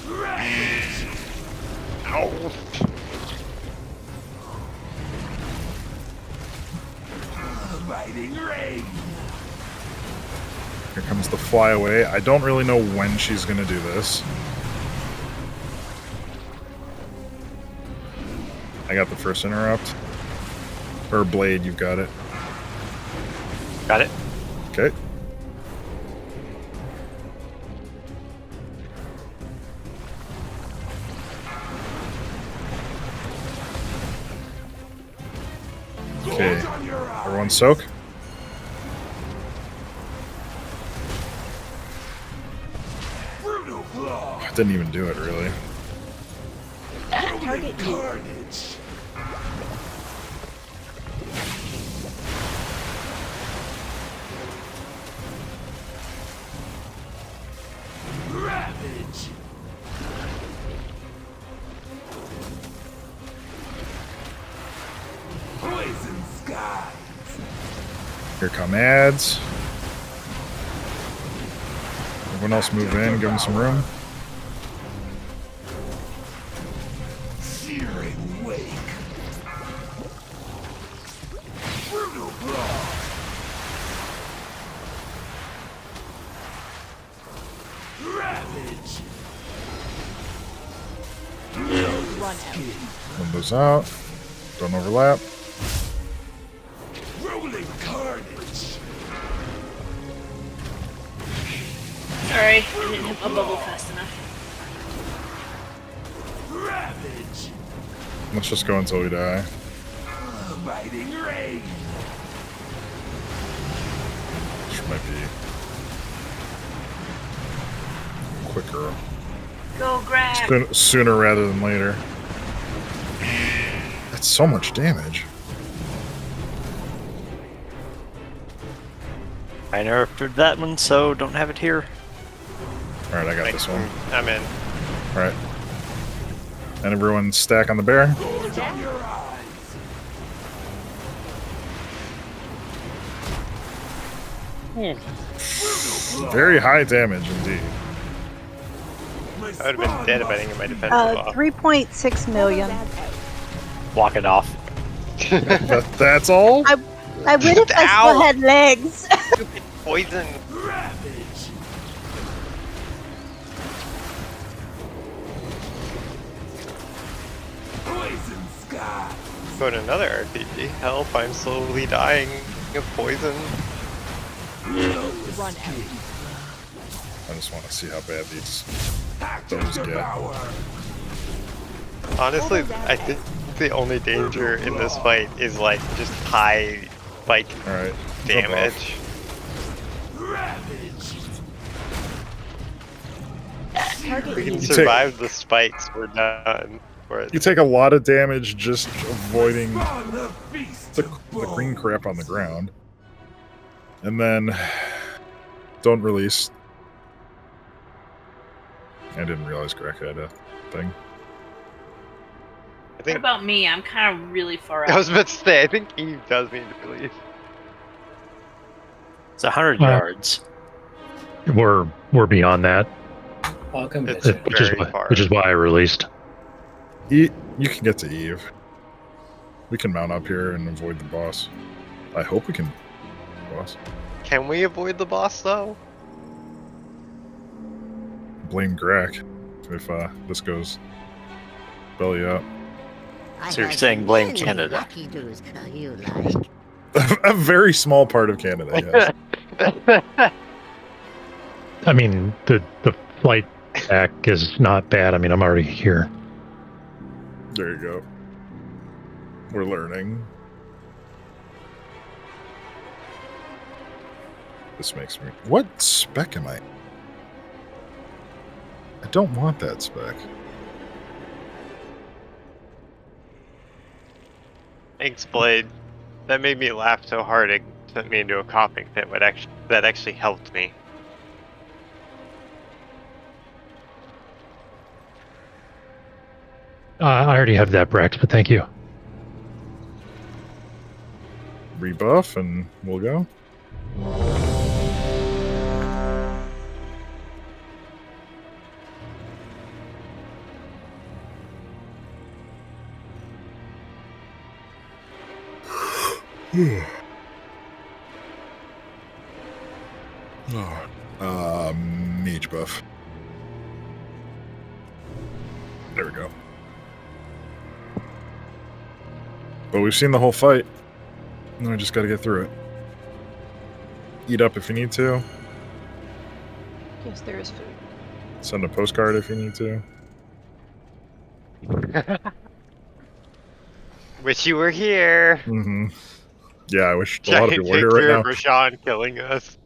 Run. Ow. Biting rain! Here comes the flyaway. I don't really know when she's going to do this. I got the first interrupt. Or blade, you've got it. Got it. Okay. Okay. Everyone soak. Brutal claw! Didn't even do it, really. Target you. Carnage. Ravage. Poison skies. Here come ads. Everyone else move in, give them some room. Searing wake. Brutal blow. Ravage. Run out. Windows out. Don't overlap. Rolling carnage. Sorry, I didn't hit my bubble fast enough. Ravage. Let's just go until we die. Biting rain. Which might be quicker. Go grab. Sooner rather than later. That's so much damage. I nerfed that one, so don't have it here. Alright, I got this one. I'm in. Alright. And everyone stack on the bear. Gorge on your eyes. Very high damage indeed. My I would have been dead if I didn't get my defensive off. 3.6 million. Walk it off. That's all? I would if I Ow. still had legs. Stupid poison. Ravage. Poison sky. Go to another RPG. Help, I'm slowly dying of poison. Run out. I just want to see how bad these Active those get. devour. Honestly, I think the only danger in this fight is like just high, like, Alright. damage. Ravage. Target We can you. survive the spikes, we're done. You take a lot of damage just avoiding Spawn the beast the of green bones. crap on the ground. And then don't release. I didn't realize Greg had a thing. I What think about me? I'm kind of really far out. I was about to say, I think Eve does need to release. It's 100 Well, yards. We're beyond that, Welcome, It's bitch. very far. which is why I released. You can get to Eve. We can mount up here and avoid the boss. I hope we can. Boss. Can we avoid the boss though? Blame Greg if this goes belly up. So you're saying blame Canada. A very small part of Canada, yes. I mean, the flight back is not bad. I mean, I'm already here. There you go. We're learning. This makes me... What spec am I? I don't want that spec. Thanks, Blade. That made me laugh so hard it sent me into a coughing fit. That actually helped me. I already have that, Brax, but thank you. Rebuff and we'll go. Mage buff. There we go. But we've seen the whole fight. Now we just gotta get through it. Eat up if you need to. Yes, there is food. Send a postcard if you need to. Wish you were here. Mm-hmm. Yeah, I wish a lot of Giant people were here picture right of now. Rashawn killing us.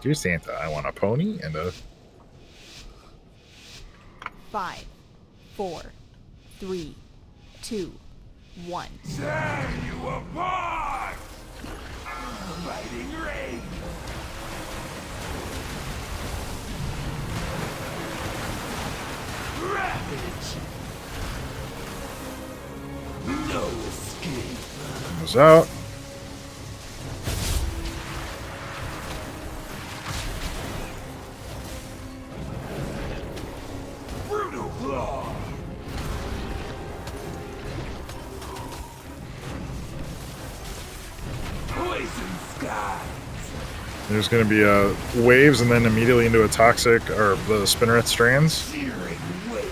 Dear Santa, I want a pony and a... 5, 4, 3, 2, 1. Tear you apart! Biting rain! Ravage! No escape! Goes out. Brutal claw! Poison skies! There's going to be waves and then immediately into a toxic, or the spinneret strands. Searing wake!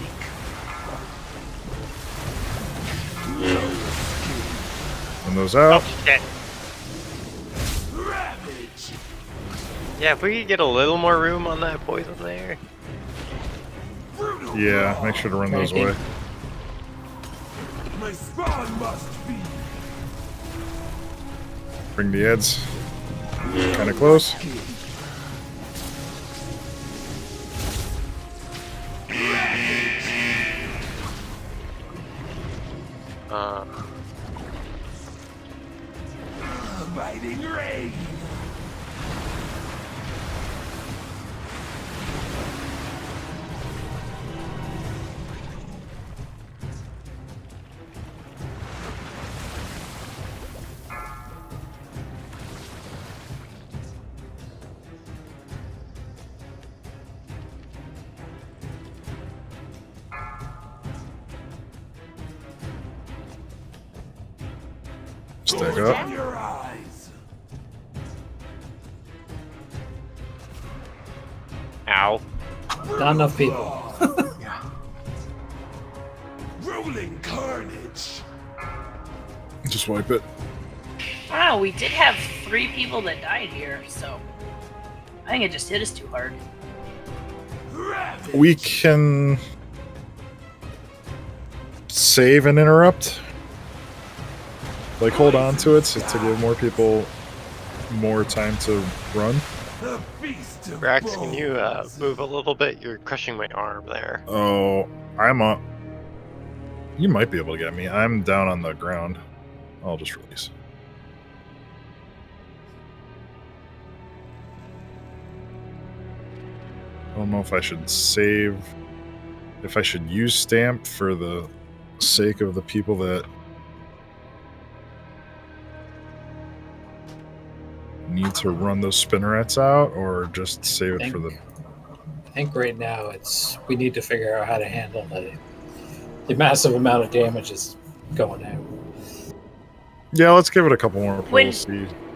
And those out. Oh, shit. Ravage! Yeah, if we could get a little more room on that poison there. Brutal Yeah, claw! make sure to run those away. My spawn must be! Bring the heads. Kind of close. Biting rain! Stack up. In your eyes! Ow. Not enough people. Rolling carnage! Just wipe it. Wow, we did have 3 people that died here, so I think it just hit us too hard. Ravage! We can save and interrupt. Like, hold on to it to give more people more time to run. The beast of Rax, can you bones. move a little bit? You're crushing my arm there. Oh, I'm up. You might be able to get me. I'm down on the ground. I'll just release. I don't know if I should save. If I should use stamp for the sake of the people that need to run those spinnerets out, or just save it for the. I think right now we need to figure out how to handle the massive amount of damage is going out. Yeah, let's give it a couple more When- pulls.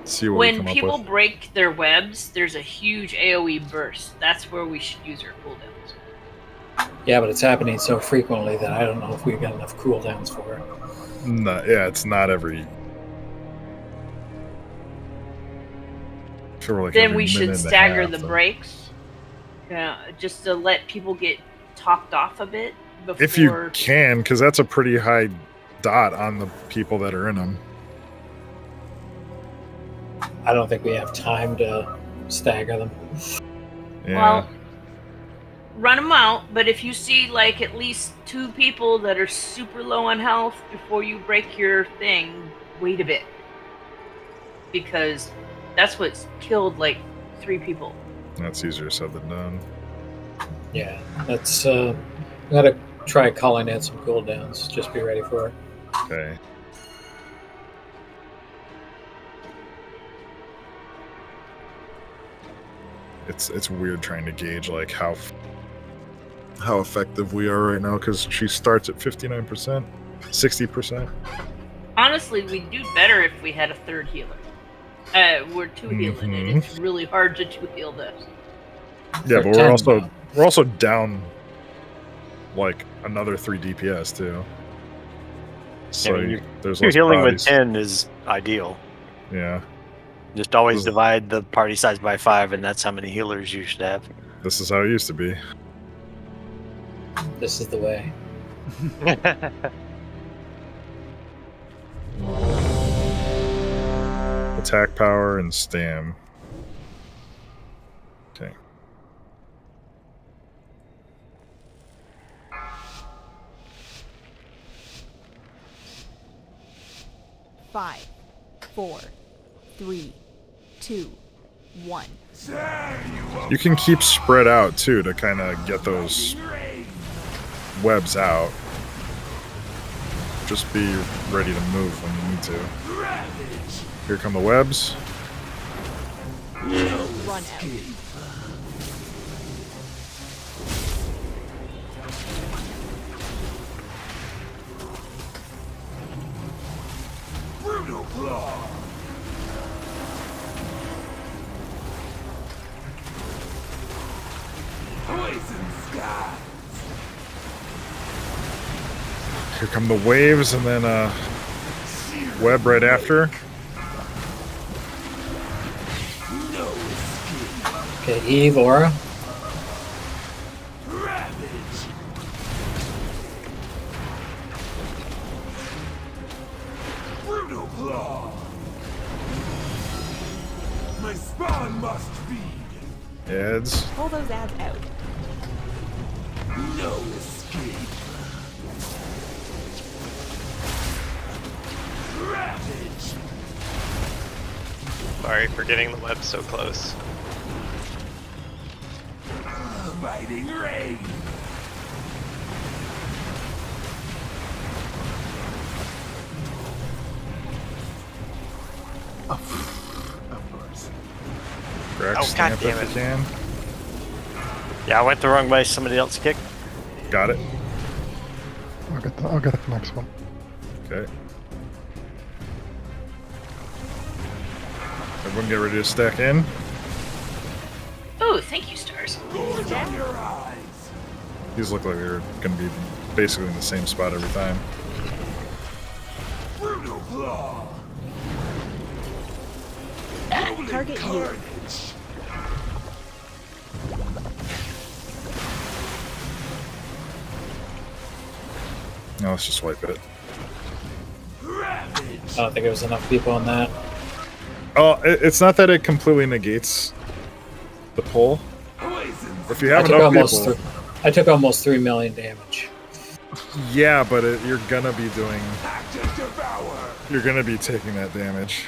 See what we When come people up with. break their webs, there's a huge AoE burst. That's where we should use our cooldowns. Yeah, but it's happening so frequently that I don't know if we've got enough cooldowns for it. No, yeah, it's not every. Sure, like Then every we should minute and a stagger half, the though. breaks, just to let people get topped off a bit before. If you can, because that's a pretty high dot on the people that are in them. I don't think we have time to stagger them. Yeah. Well, run them out, but if you see like at least 2 people that are super low on health before you break your thing, wait a bit. Because that's what's killed like 3 people. That's easier said than done. Yeah, that's. We gotta try calling in some cooldowns. Just be ready for it. Okay. It's weird trying to gauge like how effective we are right now, because she starts at 59%, 60%. Honestly, we'd do better if we had a 3rd healer. We're 2 healing, and it's really hard to 2 heal this. Yeah, For but 10, we're also down like another 3 DPS too. So there's You're less healing bodies. with 10 is ideal. Yeah, Just always This- divide the party size by 5, and that's how many healers you should have. this is how it used to be. This is the way. Attack power and stam. Okay. 5, 4, 3, 2, 1. You can keep spread out too to kind of get those webs out. Just be ready to move when you need to. Here come the webs. Run out. Brutal claw. Poison skies. Here come the waves, and then web right after. Okay, Eve, Aura. Ravage. Brutal claw. My spawn must feed. Heads. Pull those ads out. No escape. Ravage. Sorry for getting the web so close. Biting rain. Of course. Correct. Oh, Stamp God damn if you it. can. Yeah, I went the wrong way. Somebody else kicked. Got it. I'll get the next one. Okay. Everyone get ready to stack in. Oh, thank you, stars. Gorge on your eyes. These look like they're going to be basically in the same spot every time. Brutal claw. Target you. Carnage. Now let's just wipe it. Ravage. I don't think there was enough people on that. Oh, it's not that it completely negates the pull. Poison. If you have enough people, I took almost 3 million damage. yeah, but you're gonna be doing. Active devour. You're gonna be taking that damage.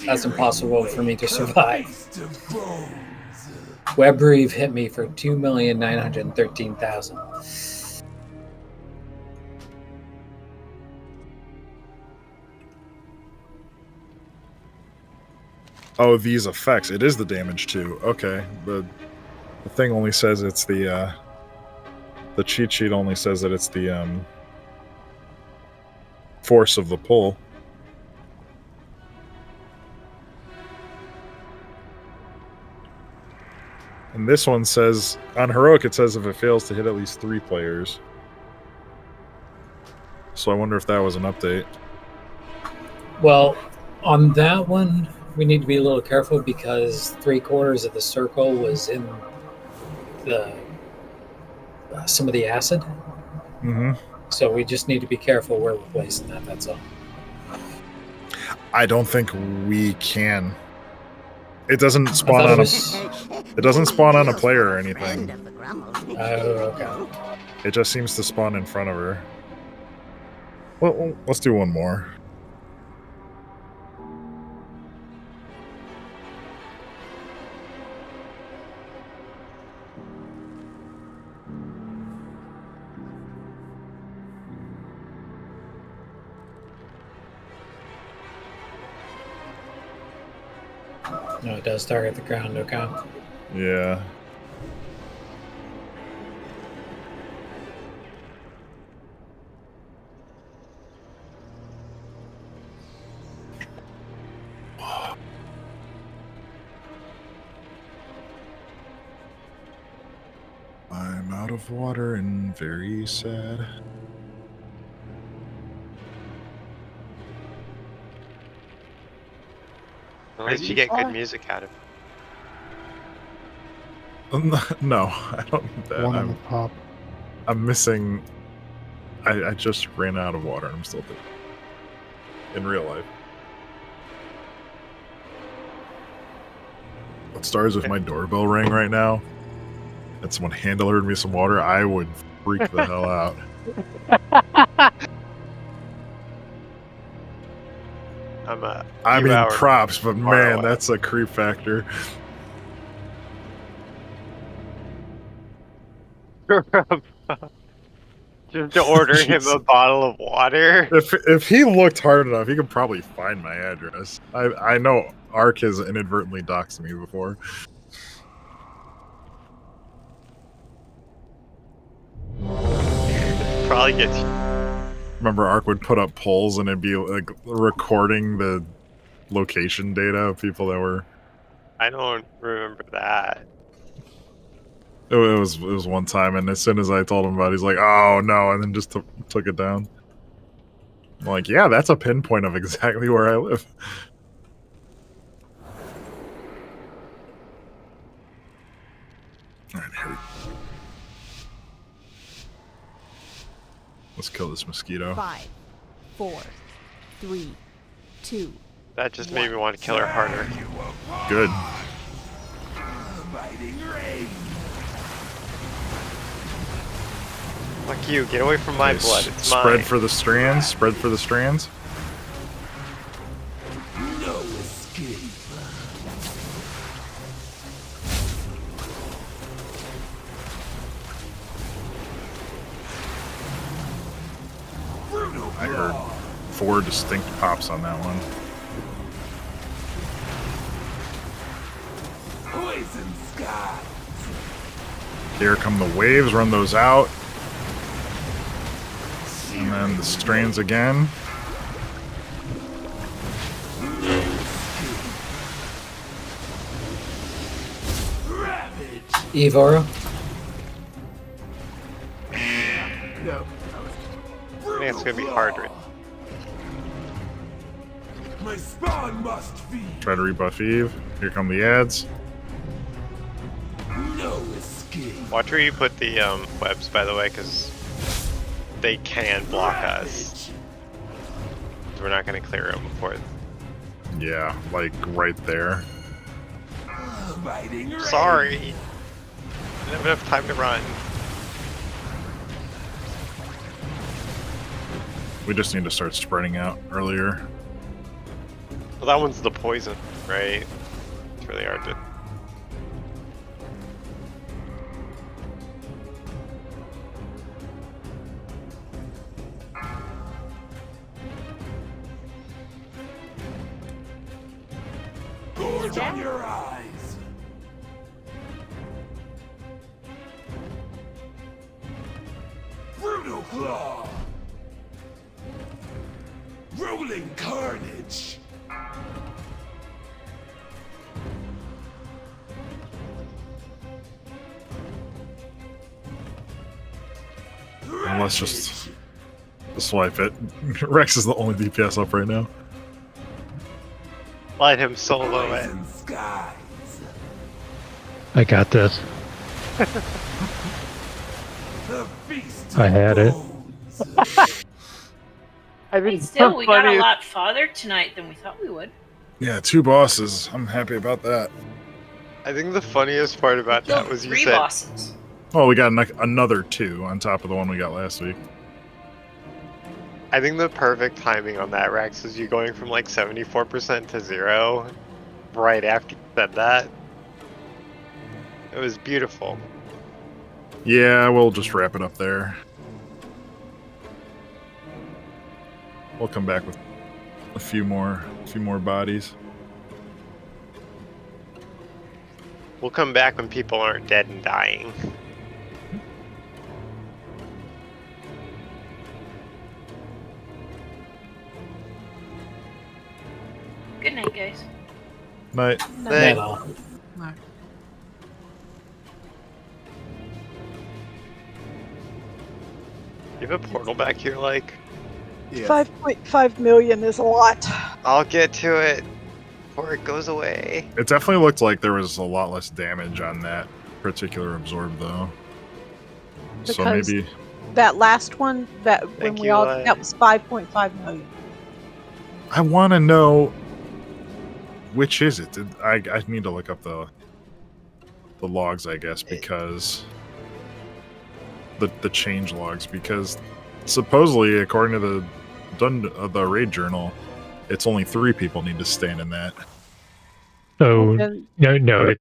That's impossible for me to survive. Taste of bones. Web Reeve hit me for 2,913,000. Oh, these effects. It is the damage too. Okay, the thing only says it's the cheat sheet only says that it's the force of the pull. And this one says on heroic it says if it fails to hit at least 3 players. So I wonder if that was an update. Well, on that one, we need to be a little careful because 3/4 of the circle was in the some of the acid. Mm-hmm. So we just need to be careful where we're placing that. That's all. I don't think we can. It doesn't spawn on a. It doesn't spawn on a player or anything. Oh, okay. It just seems to spawn in front of her. Well, let's do one more. No, it does target the ground, okay. Yeah. I'm out of water and very sad. At least you get good music out of it. No, I don't need that. One on the top. I'm missing. I just ran out of water and I'm still doing it. In real life. What stars if my doorbell rang right now and someone hand-delivered me some water, I would freak the hell out. I'm a. I few mean, hours props, but far man, away. that's a creep factor. Just to order him a bottle of water. If he looked hard enough, he could probably find my address. I know Ark has inadvertently doxed me before. Probably gets. Remember, Ark would put up polls and it'd be like recording the location data of people that were. I don't remember that. It was one time, and as soon as I told him about it, he's like, "Oh no," and then just took it down. I'm like, yeah, that's a pinpoint of exactly where I live. All right, here we go. Let's kill this mosquito. 5, 4, 3, 2. That just made me want to kill her harder. Good. Fuck you, get away from my Okay, blood, it's spread mine. for the strands, spread for the strands. No escape. I heard 4 distinct pops on that one. Poison sky. Here come the waves, run those out. And then the strands again. Evara. No. I think it's gonna be harder. My spawn must feed. Try to rebuff Eve. Here come the ads. No escape. Watch where you put the webs, by the way, because they can block us. We're not gonna clear them before. Yeah, like right there. Sorry. I didn't have enough time to run. We just need to start spreading out earlier. Well, that one's the poison, right? It's really hard to. Gorge on your eyes. Brutal claw. Rolling carnage. And let's just swipe it. Rex is the only DPS up right now. Let him solo it. I got this. The feast. I had it. I mean, Hey, still, we got a funny- lot farther tonight than we thought we would. Yeah, 2 bosses. I'm happy about that. I think the funniest part about that was you 3 said. bosses. Well, we got another 2 on top of the one we got last week. I think the perfect timing on that, Rex, is you going from like 74% to 0 right after you said that. It was beautiful. Yeah, we'll just wrap it up there. We'll come back with a few more bodies. We'll come back when people aren't dead and dying. Good night, guys. Night. Night. No. You have a portal back here, like? 5.5 million is a lot. I'll get to it before it goes away. It definitely looked like there was a lot less damage on that particular absorb, though. So Because maybe that last one, that when Thank we you, all that was 5.5 million. I want to know which is it. I need to look up the logs, I guess, because the change logs, because supposedly, according to the raid journal, It's only 3 people need to stand in that. So Then- no,